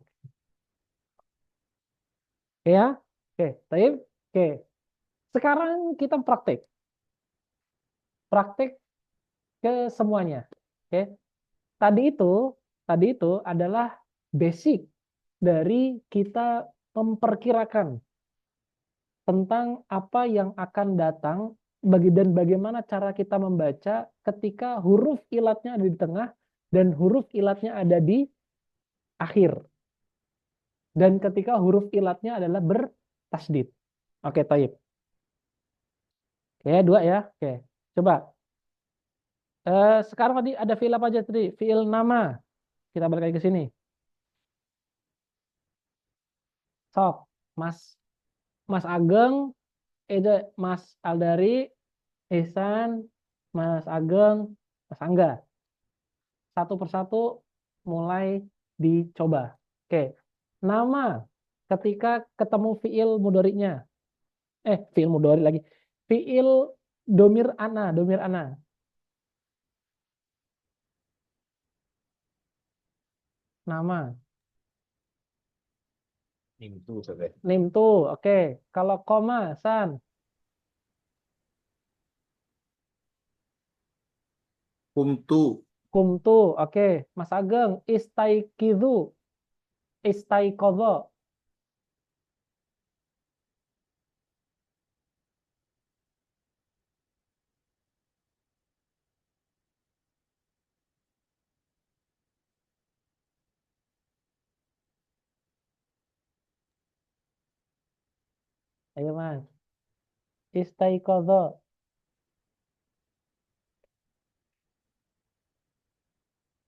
oke ya. Oke, taib. Oke. Sekarang kita praktek. Praktek ke semuanya. Oke. Tadi itu adalah basic dari kita memperkirakan tentang apa yang akan datang dan bagaimana cara kita membaca ketika huruf ilatnya ada di tengah dan huruf ilatnya ada di akhir. Dan ketika huruf ilatnya adalah bertasdid. Oke, taib. Oke, dua ya. Oke, coba. Sekarang tadi ada fiil apa aja tadi? Fiil nama. Kita balik lagi ke sini. Sok, Mas Ageng, Mas Aldari, Ihsan, Mas Ageng, Mas Angga. Satu persatu mulai dicoba. Oke. Nama ketika ketemu fiil mudhari'nya. Fiil mudhari lagi. Fiil domir ana. Nama. Nimtu saja. Nimtu. Oke. Kalau koma, San. Kumtu. Kumtu. Oke. Mas Ageng. Istaikidu. Istaikodho. Ayo Mas. Istaiqadha.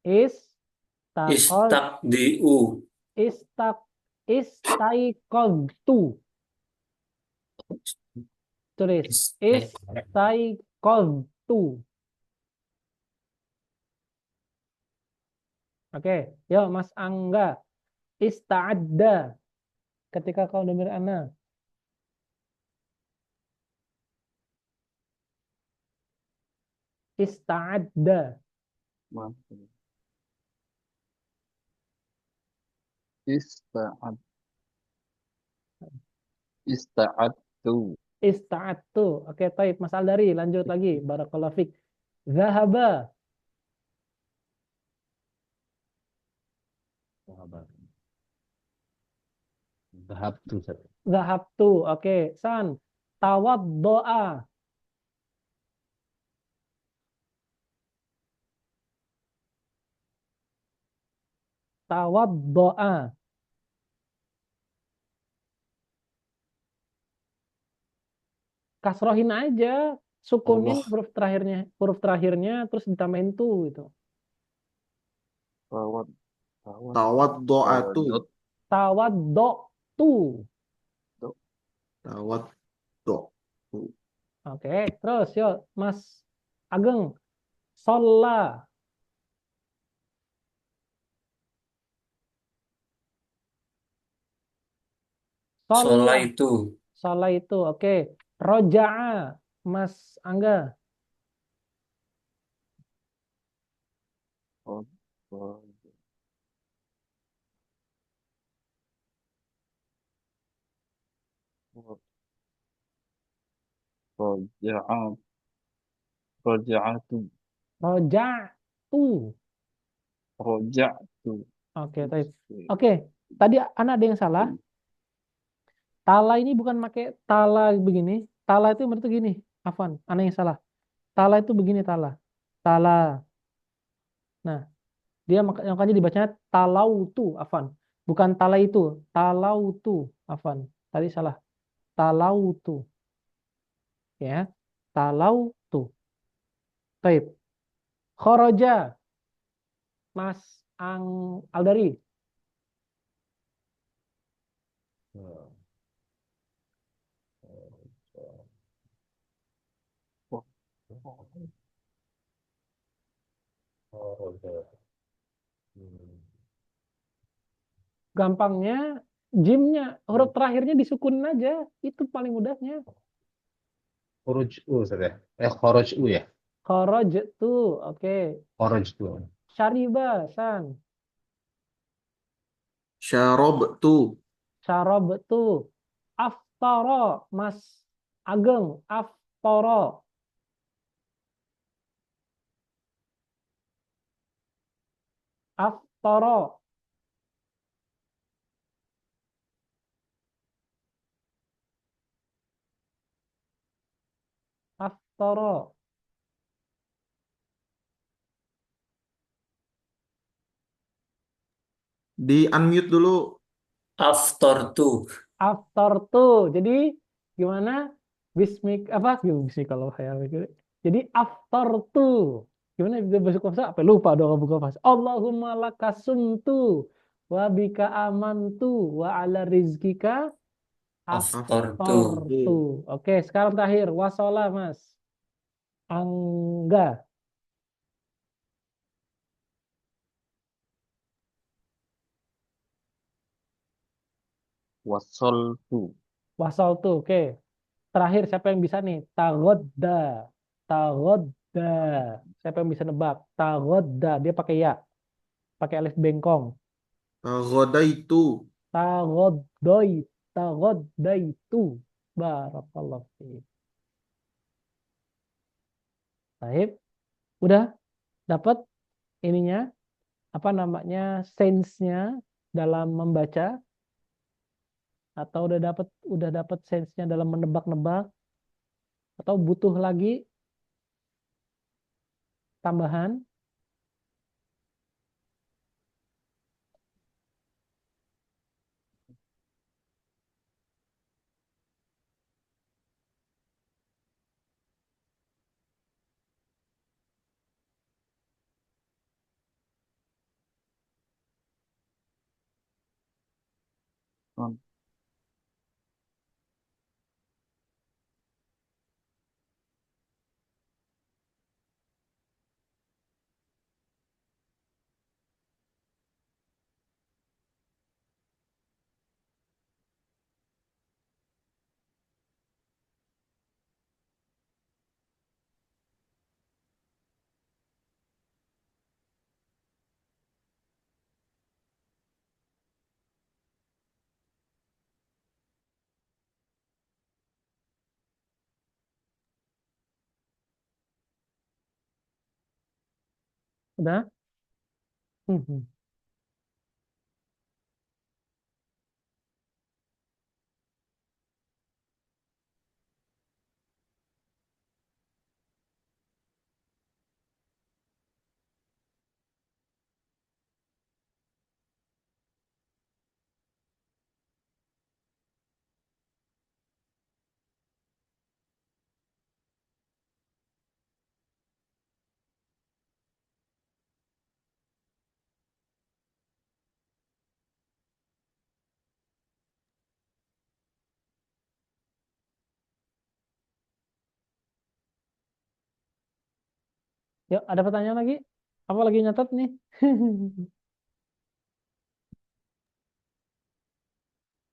Istaqad Istaqdiu. istaq istaiqadtu. Tulis. Istaiqadtu. Oke, yuk Mas Angga. Ista'adda. Ketika kau domir ana. Ista'adda. Ista'ad. Ista'adtu. Ista'adtu. Oke, taib. Mas Aldari, lanjut lagi. Barakallahu fik. Zahaba. Sahabat. Zahab tuh. Zahabtu. Oke, San. Tawaddoa. Tawaddoa. Kasrohin aja. Sukunin Allah. huruf terakhirnya terus ditambahin tuh gitu. Tawad. Tawaddo'atu. Tawaddo'tu. Tawaddo'. Oke, terus yuk Mas Ageng. Sholla. Sholat Sholla. itu. Sholla itu. Oke. Roja'a. Mas Angga. Roja'at. Roja'atu. Roja'tu. Roja'tu. Oke, baik. Oke, tadi anak ada yang salah. Tala ini bukan pakai tala begini. Tala itu berarti gini. Afwan, anak yang salah. Tala itu begini tala. Tala. Nah, dia makanya dibacanya talautu, afwan. Bukan tala itu, talautu, afwan. Tadi salah. Talautu. Ya. Talautu. Baik. Khoroja. Mas Aldari. Gampangnya jimnya huruf terakhirnya disukunin aja, itu paling mudahnya. Khuruj u sudah. Khuruj u ya. Kharaj tuh, oke. Khuruj u. Syariba san. Syarobtu. Syarab tuh. Aftara Mas Ageng, aftara. Aftara. Aftara. Di unmute dulu. Aftartu. After tuh. Jadi gimana? Bismik apa? Bismik kalau saya mikir. Jadi after tuh. Gimana bisa besok puasa? Apa lupa dong buka puasa. Allahumma lakasumtu wa bika amantu wa ala rizkika Aftartu. aftar tuh. Oke, sekarang terakhir wasola Mas. Angga. Wasoltu. Wasol tuh. Oke. Terakhir siapa yang bisa nih? Tagodda. Tagodda. Siapa yang bisa nebak? Tagodda. Dia pakai ya. Pakai alif bengkong. Ghodaitu. Tagoddoi. Tagoddaitu. Barakallahu fiik. Baik. Udah dapat ininya. Apa namanya? Sense-nya dalam membaca. Atau udah dapat sense-nya dalam menebak-nebak. Atau butuh lagi tambahan. Udah? Mhm. Yuk, ada pertanyaan lagi? Apa lagi nyatet nih?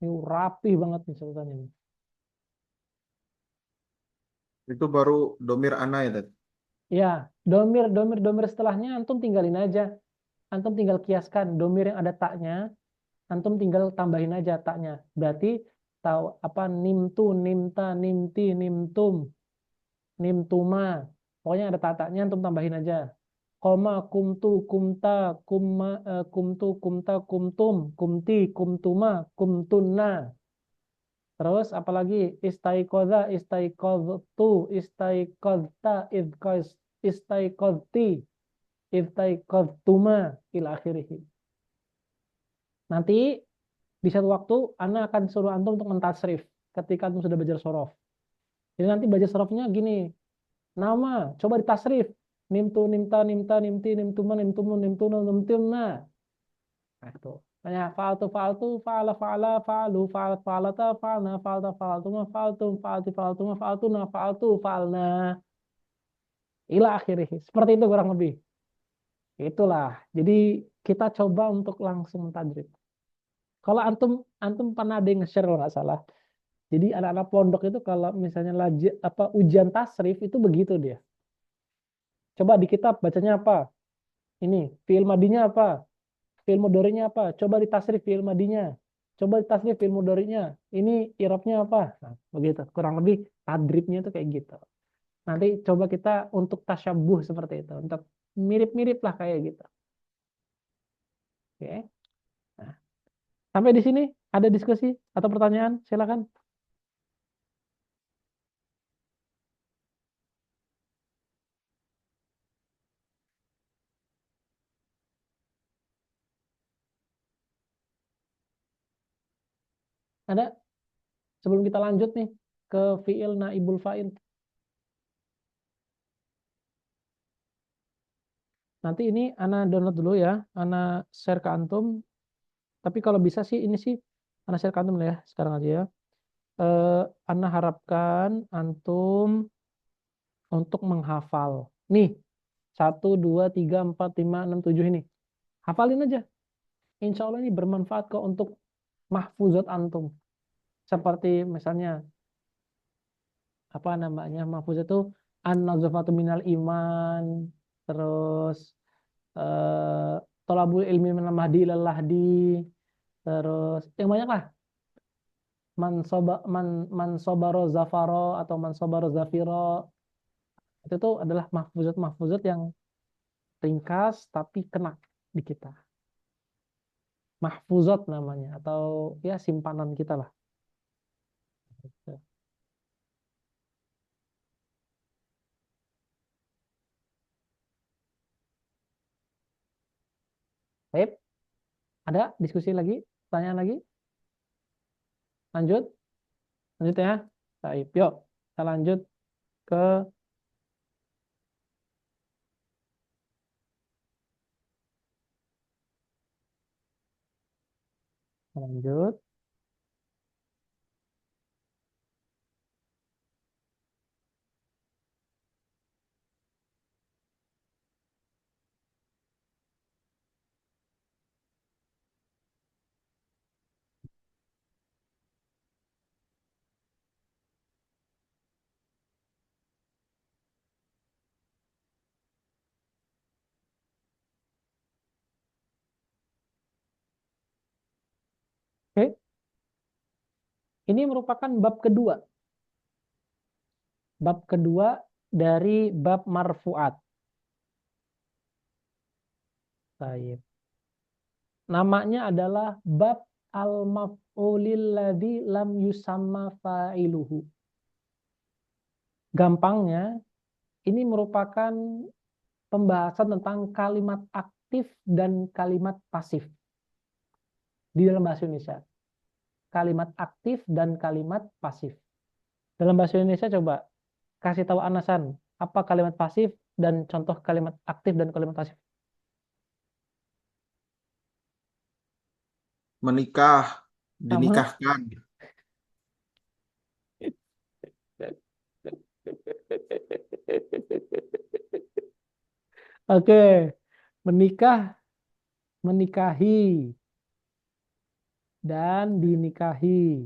Ini rapi banget nih catatannya nih. Itu baru domir ana ya, Tat? Ya, domir setelahnya antum tinggalin aja. Antum tinggal kiaskan domir yang ada taknya, antum tinggal tambahin aja taknya. Berarti tahu apa nimtu, nimta, nimti, nimtum, nimtuma. Pokoknya ada taknya antum tambahin aja. Koma, kumtu, kumta, kumma, kumtu, kumta, kumtum, kumti, kumtuma, kumtunna. Terus apalagi istaiqodha, istaiqodhtu, istaiqodhta, istaiqodhti, istaiqodhtuma, ila akhirih. Nanti di satu waktu Ana akan suruh antum untuk mentasrif ketika antum sudah belajar sorof. Jadi nanti belajar sorofnya gini, nama coba ditasrif, nimtu, nimta, nimta, nimti, nimtuma, nimtumu, nimtuna, nimtumna. Nah itu. Tanya fa'altu, fa'altu, fa'ala, fa'ala, fa'alu, fa'alat, fa'alata, fa'alna, fa'alta, fa'altuma, fa'altum, fa'alti, fa'altuma, fa'altuna, fa'altu, fa'alna. Ila akhirih. Seperti itu kurang lebih. Itulah. Jadi kita coba untuk langsung tadrib. Kalau antum antum pernah ada yang nge-share kalau nggak salah. Jadi anak-anak pondok itu kalau misalnya apa ujian tasrif itu begitu dia. Coba di kitab bacanya apa? Ini fiil madinya apa? Fiil mudhari'nya apa? Coba ditasrif fiil madinya. Coba ditasrif fiil mudhari'nya. Ini i'rabnya apa? Nah, begitu. Kurang lebih tadribnya itu kayak gitu. Nanti coba kita untuk tasyabuh seperti itu. Untuk mirip-mirip lah kayak gitu. Oke. Nah, sampai di sini ada diskusi atau pertanyaan? Silakan. Ada sebelum kita lanjut nih ke fiil naibul fa'il. Nanti ini Ana download dulu ya. Ana share ke antum. Tapi kalau bisa sih ini sih Ana share ke antum lah ya. Sekarang aja ya. Eh, Ana harapkan antum untuk menghafal. Nih, 1, 2, 3, 4, 5, 6, 7 ini. Hafalin aja. Insya Allah ini bermanfaat kok untuk mahfuzat antum. Seperti misalnya, apa namanya, mahfuzat itu an-nazafatu minal iman. Terus, tolabul ilmi minal mahdi ilal lahdi. Terus, yang banyak lah. Man sobaro zafaro atau man sobaro zafiro. Itu tuh adalah mahfuzat-mahfuzat yang ringkas tapi kena di kita. Mahfuzat namanya atau ya simpanan kita lah. Baik, ada diskusi lagi? Pertanyaan lagi? Lanjut? Lanjut ya. Baik, yuk kita lanjut ke lanjut. Oke, ini merupakan bab kedua. Bab kedua dari bab marfuat. Baik. Namanya adalah bab al-maf'ulil ladzi lam yusamma fa'iluhu. Gampangnya, ini merupakan pembahasan tentang kalimat aktif dan kalimat pasif di dalam bahasa Indonesia. Kalimat aktif dan kalimat pasif. Dalam bahasa Indonesia coba kasih tahu Anasan, apa kalimat pasif dan contoh kalimat aktif dan kalimat pasif. Menikah, Sama. dinikahkan. Oke, menikah, menikahi, dan dinikahi.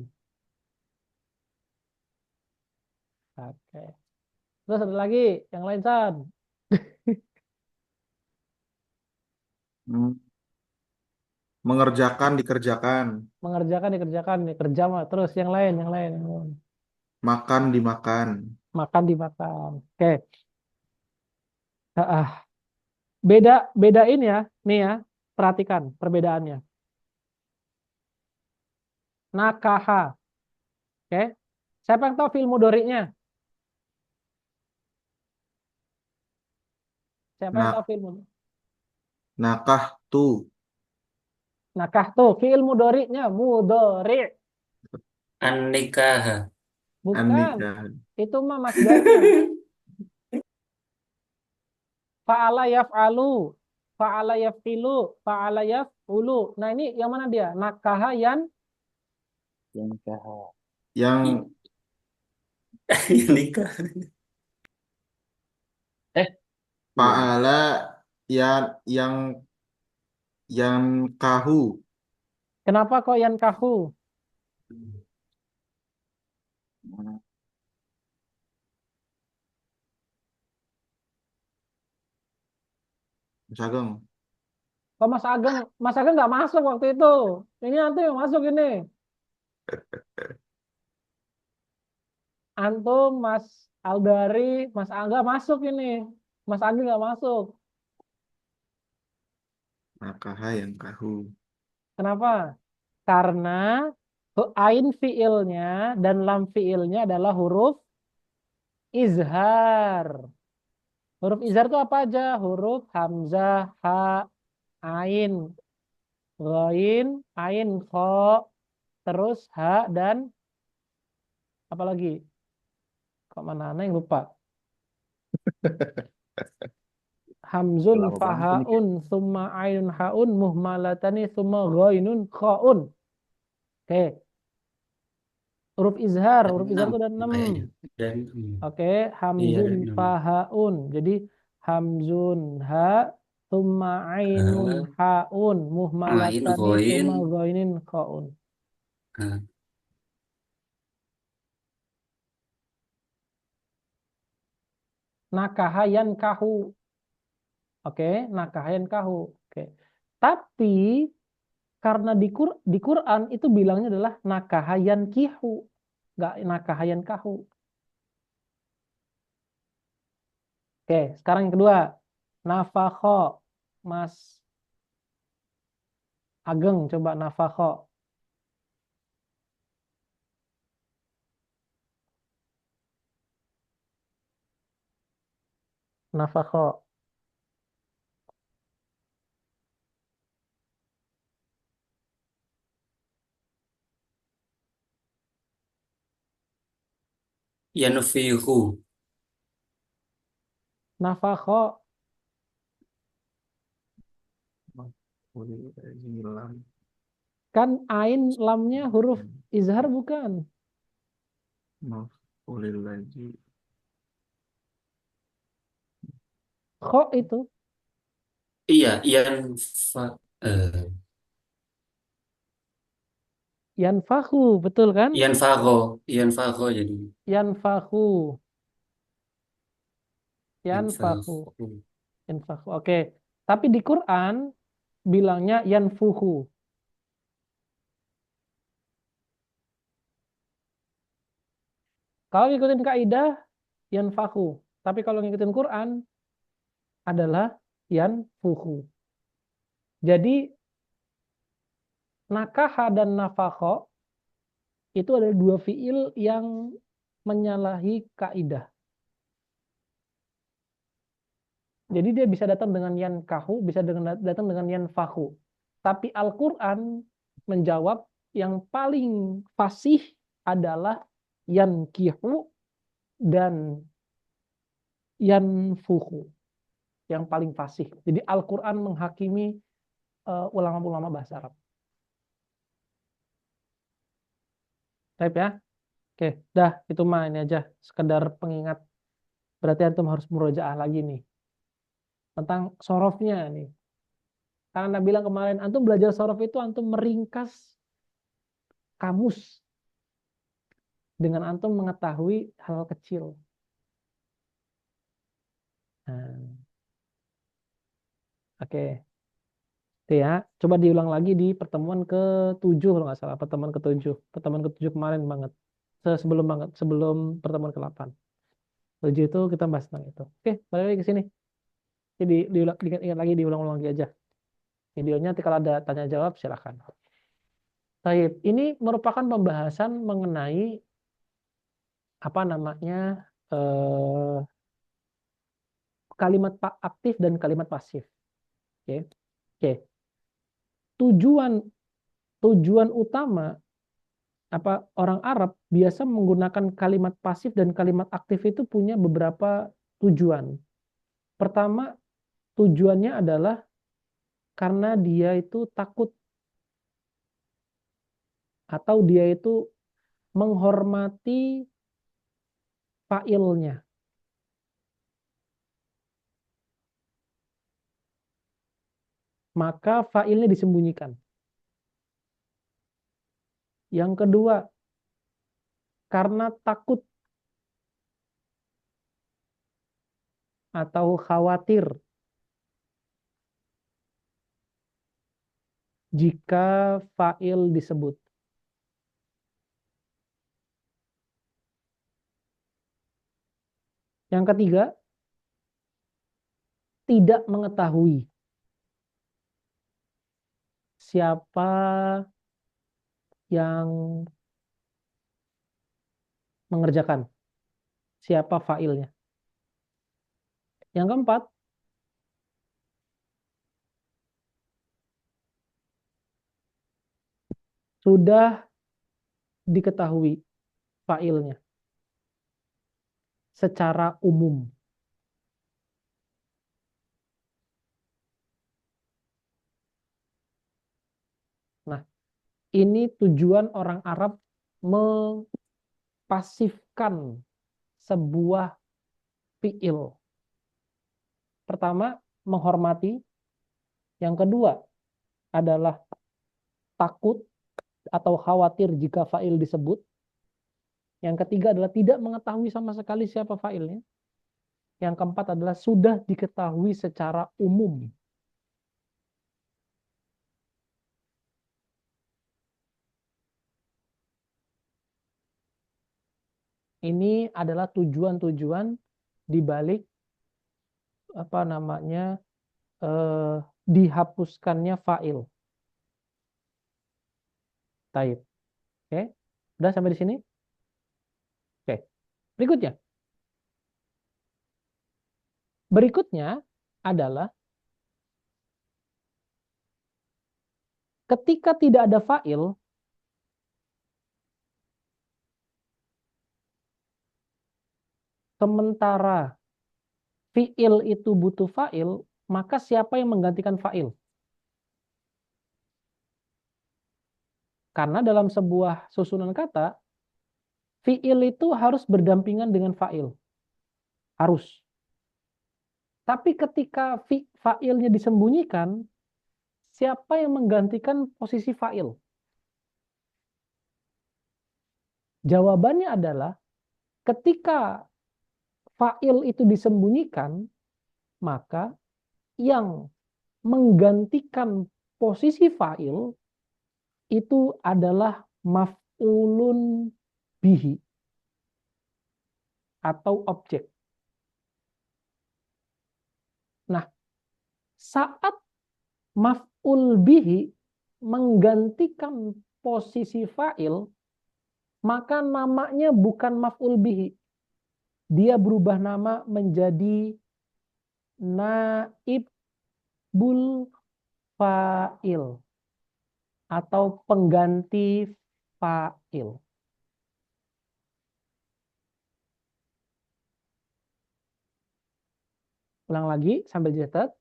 Oke. Terus ada lagi yang lain, San. Hmm, Mengerjakan, dikerjakan. Mengerjakan, dikerjakan, kerja mah. Terus yang lain, yang lain. Yang lain. Makan, dimakan. Makan, dimakan. Oke. Beda, bedain ya. Nih ya, perhatikan perbedaannya. Nakaha. Oke. Siapa yang tahu fi'il mudhari'nya? Siapa yang tahu Nak, fi'il mudhari'? nakah tu. Nakah tuh fi'il mudhari'nya, mudhari'. An-nikah. Bukan. An-nikah. Itu mah masdarnya. Fa'ala yaf'alu, fa'ala yaf'ilu, fa'ala yaf'ulu. Nah, ini yang mana dia? Nakaha yan Yang Nikah. paala, yang kahu. kenapa kok yan kahu? Mas Ageng. Kok Mas Ageng nggak masuk waktu itu. Ini nanti yang masuk ini. Antum, Mas Aldari, Mas Angga masuk ini. Mas Agi nggak masuk. Nakaha yang kahu. Kenapa? Karena ain fiilnya dan lam fiilnya adalah huruf izhar. Huruf izhar itu apa aja? Huruf hamzah, ha, ain, ghain, ain, kho, terus ha dan apa lagi? Kok mana yang lupa? Hamzun Lama banget ini. fahaun summa ainun haun muhmalatani summa ghainun khaun. Oke, huruf izhar itu ada 6. Kayaknya. Dan Oke, iya hamzun ada 6. fahaun. Jadi hamzun ha summa ainun Ha, haun ain, muhmalatani ghain. summa ghainin khaun. Ha, Nakahayan kahu. Oke, nakahayan kahu. Oke. Tapi karena di Quran itu bilangnya adalah nakahayan kihu, nggak nakahayan kahu. Oke, sekarang yang kedua, nafakho, Mas Ageng coba nafakho. Nafakho. yanfihu. Nafakho kan ain lamnya huruf izhar bukan? Maf'ulillahi. Kho itu Iya, yanfa. eh, yanfahu, betul kan? yanfaho jadi. Yanfahu, yanfahu, Yanfahu. yanfahu. Oke, tapi di Quran bilangnya yanfuhu. Kalau ngikutin kaidah yanfahu, tapi kalau ngikutin Quran adalah yanfuhu. Jadi nakaha dan nafakho itu adalah dua fiil yang menyalahi kaidah. Jadi dia bisa datang dengan yankahu, bisa datang dengan yanfahu. Tapi Al-Quran menjawab yang paling fasih adalah yankihu dan yanfuhu. Yang paling fasih. Jadi Al-Quran menghakimi ulama-ulama bahasa Arab. Baik ya. Oke, dah itu mah ini aja. Sekedar pengingat. Berarti antum harus murojaah lagi nih. Tentang sorofnya nih. Karena Anda bilang kemarin, antum belajar sorof itu antum meringkas kamus. Dengan antum mengetahui hal kecil. Nah, oke. Itu ya. Coba diulang lagi di pertemuan ke-7 kalau nggak salah. Pertemuan ke-7. Pertemuan ke-7 kemarin banget. Sebelum banget. Sebelum pertemuan ke-8. 7 itu kita bahas tentang itu. Oke, balik lagi ke sini. Jadi diingat lagi, diulang-ulang lagi aja. Videonya nanti kalau ada tanya jawab silakan. Baik, ini merupakan pembahasan mengenai apa namanya kalimat aktif dan kalimat pasif. Oke. Oke. Tujuan utama apa orang Arab biasa menggunakan kalimat pasif dan kalimat aktif itu punya beberapa tujuan. Pertama, tujuannya adalah karena dia itu takut atau dia itu menghormati failnya. Maka failnya disembunyikan. Yang kedua, karena takut atau khawatir jika fail disebut. Yang ketiga, tidak mengetahui siapa yang mengerjakan, siapa failnya. Yang keempat, sudah diketahui failnya secara umum. Nah, ini tujuan orang Arab mempasifkan sebuah fiil. Pertama, menghormati. Yang kedua adalah takut atau khawatir jika fail disebut. Yang ketiga adalah tidak mengetahui sama sekali siapa failnya. Yang keempat adalah sudah diketahui secara umum. Ini adalah tujuan-tujuan di balik apa namanya dihapuskannya fail. Taib. Oke. Udah sampai di sini? Oke. Berikutnya. Berikutnya adalah ketika tidak ada fail, sementara fiil itu butuh fail, maka siapa yang menggantikan fail? Karena dalam sebuah susunan kata, fiil itu harus berdampingan dengan fail. Harus. Tapi ketika failnya disembunyikan, siapa yang menggantikan posisi fail? Jawabannya adalah ketika fail itu disembunyikan, maka yang menggantikan posisi fail itu adalah maf'ulun bihi atau objek. Nah, saat maf'ul bihi menggantikan posisi fa'il, maka namanya bukan maf'ul bihi. Dia berubah nama menjadi naibul fa'il atau pengganti fa'il. Ulang lagi sambil dicatat.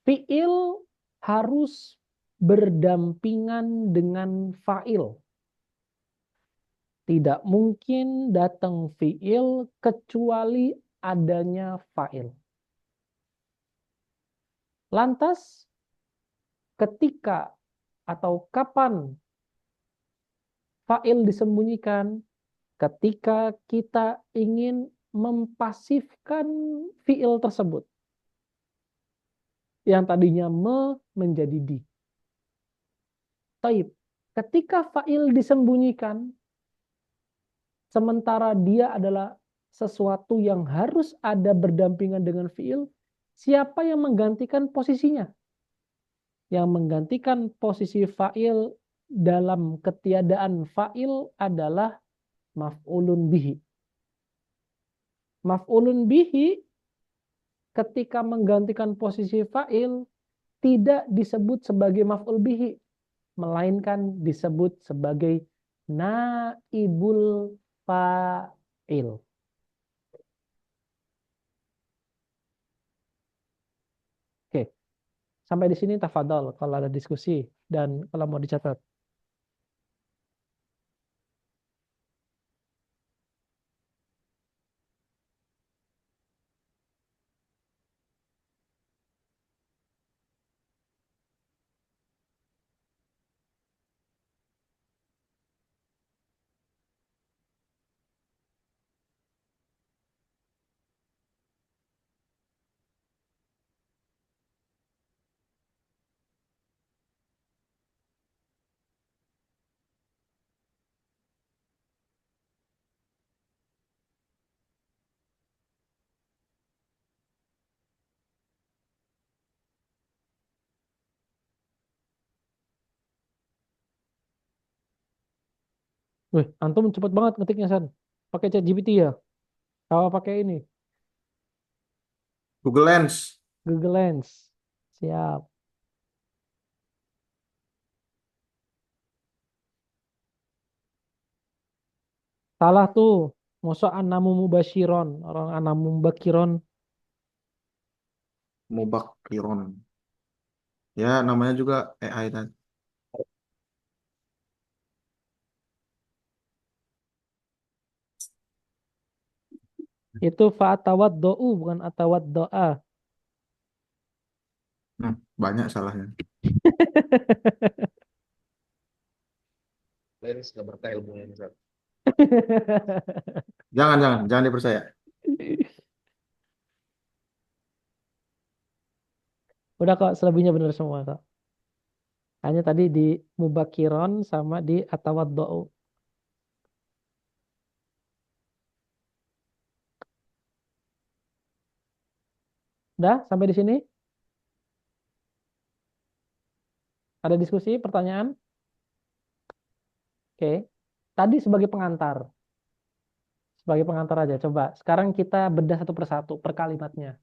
Fi'il harus berdampingan dengan fa'il. Tidak mungkin datang fi'il kecuali adanya fa'il. Lantas, ketika atau kapan fa'il disembunyikan? Ketika kita ingin mempasifkan fi'il tersebut. Yang tadinya menjadi di. Taib. Ketika fa'il disembunyikan, sementara dia adalah sesuatu yang harus ada berdampingan dengan fi'il, siapa yang menggantikan posisinya? Yang menggantikan posisi fa'il dalam ketiadaan fa'il adalah maf'ulun bihi. Maf'ulun bihi ketika menggantikan posisi fa'il tidak disebut sebagai maf'ul bihi, melainkan disebut sebagai naibul fa'il. Oke, sampai di sini tafadhol kalau ada diskusi dan kalau mau dicatat. Wih, antum cepet banget ngetiknya, San. Pakai ChatGPT ya? Kalau pakai ini, Google Lens. Google Lens. Siap. Salah tuh. Masa anamu mubashiron. Orang anamu mubakiron. Mubakiron. Ya, namanya juga AI tadi. Itu fa'atawad do'u, bukan atawad do'a. Banyak salahnya. Lens nggak berkah ilmunya. Jangan dipercaya. Udah kok, selebihnya benar semua kok. Hanya tadi di mubakiron sama di atawad do'u. Udah, sampai di sini? Ada diskusi, pertanyaan? Oke. Tadi sebagai pengantar. Sebagai pengantar aja. Coba, sekarang kita bedah satu persatu per kalimatnya.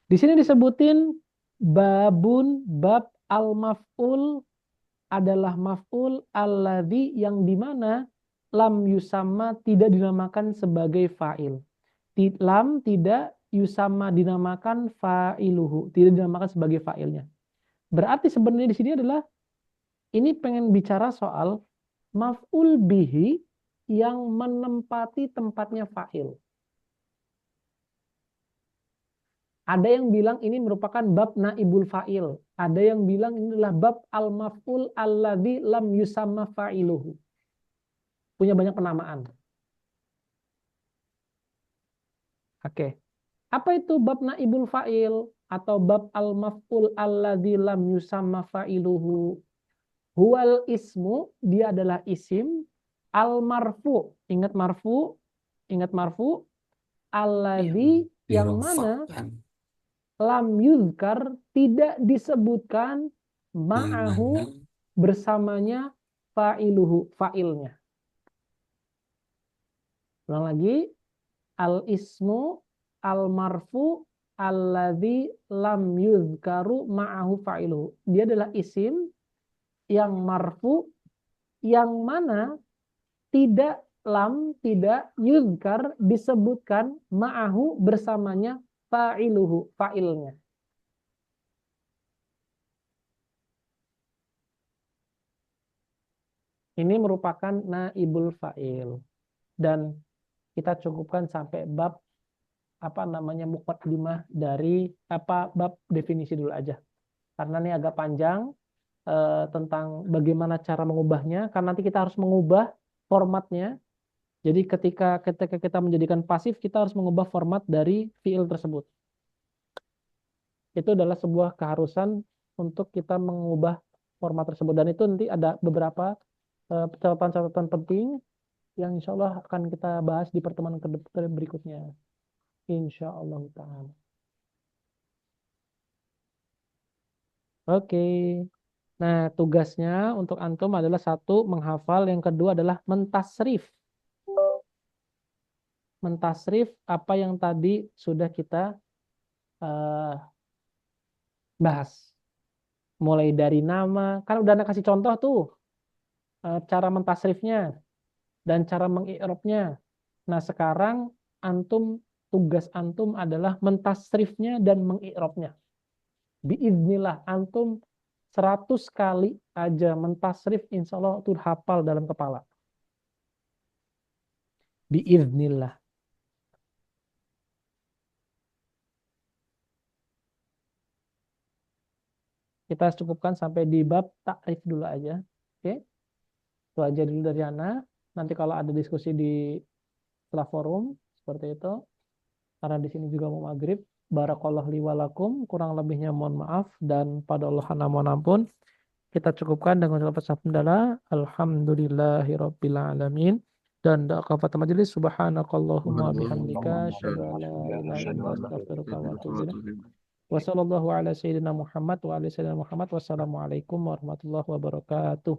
Di sini disebutin bab al-maf'ul adalah maf'ul alladzi yang dimana lam yusamma tidak dinamakan sebagai fa'il. Lam tidak yusamma dinamakan fa'iluhu, tidak dinamakan sebagai fa'ilnya. Berarti sebenarnya di sini adalah ini pengen bicara soal maf'ul bihi yang menempati tempatnya fa'il. Ada yang bilang ini merupakan bab naibul fa'il. Ada yang bilang ini adalah bab al-maf'ul alladzi lam yusamma fa'iluhu. Punya banyak penamaan. Oke. Apa itu bab naibul fa'il atau bab al-maf'ul alladzi lam yusamma fa'iluhu? Huwal ismu, dia adalah isim al-marfu. Ingat marfu? Ingat marfu? Alladzi yang mana Dirofakkan. lam yuzkar, tidak disebutkan ma'ahu, Dimana bersamanya fa'iluhu, fa'ilnya. Ulang lagi, al-ismu al-marfu alladzi lam yuzkaru ma'ahu fa'iluhu. Dia adalah isim yang marfu yang mana tidak yuzkar, disebutkan ma'ahu, bersamanya fa'iluhu, fa'ilnya. Ini merupakan naibul fa'il. Dan kita cukupkan sampai bab muqaddimah dari bab definisi dulu aja. Karena ini agak panjang tentang bagaimana cara mengubahnya, karena nanti kita harus mengubah formatnya. Jadi ketika kita menjadikan pasif, kita harus mengubah format dari fiil tersebut. Itu adalah sebuah keharusan untuk kita mengubah format tersebut. Dan itu nanti ada beberapa catatan-catatan penting yang insya Allah akan kita bahas di pertemuan berikutnya. Insya Allah ta'ala. Oke. Nah, tugasnya untuk antum adalah satu, menghafal. Yang kedua adalah mentasrif. Mentasrif apa yang tadi sudah kita bahas. Mulai dari nama. Kan udah kasih contoh tuh. Cara mentasrifnya. Dan cara mengi'rabnya. Nah, sekarang tugas antum adalah mentasrifnya dan mengi'rabnya. Biiznillah, antum 100 kali aja mentasrif, insya Allah itu hafal dalam kepala. Biiznillah. Kita cukupkan sampai di bab takrif dulu aja. Oke? Itu aja dulu dari Ana. Nanti kalau ada diskusi di setelah forum, seperti itu. Karena di sini juga mau maghrib. Barakallahu li walakum. Kurang lebihnya mohon maaf. Dan pada Allah mohon ampun. Kita cukupkan dengan ucapan hamdalah. Alhamdulillahirabbil alamin. Dan doa kafatul majelis, subhanakallahumma bihamdika asyhadu an la ilaha illa anta astaghfiruka wa atubu ilaik. Wassallallahu ala sayyidina Muhammad wa ala sayyidina Muhammad. Wassalamualaikum warahmatullahi wabarakatuh.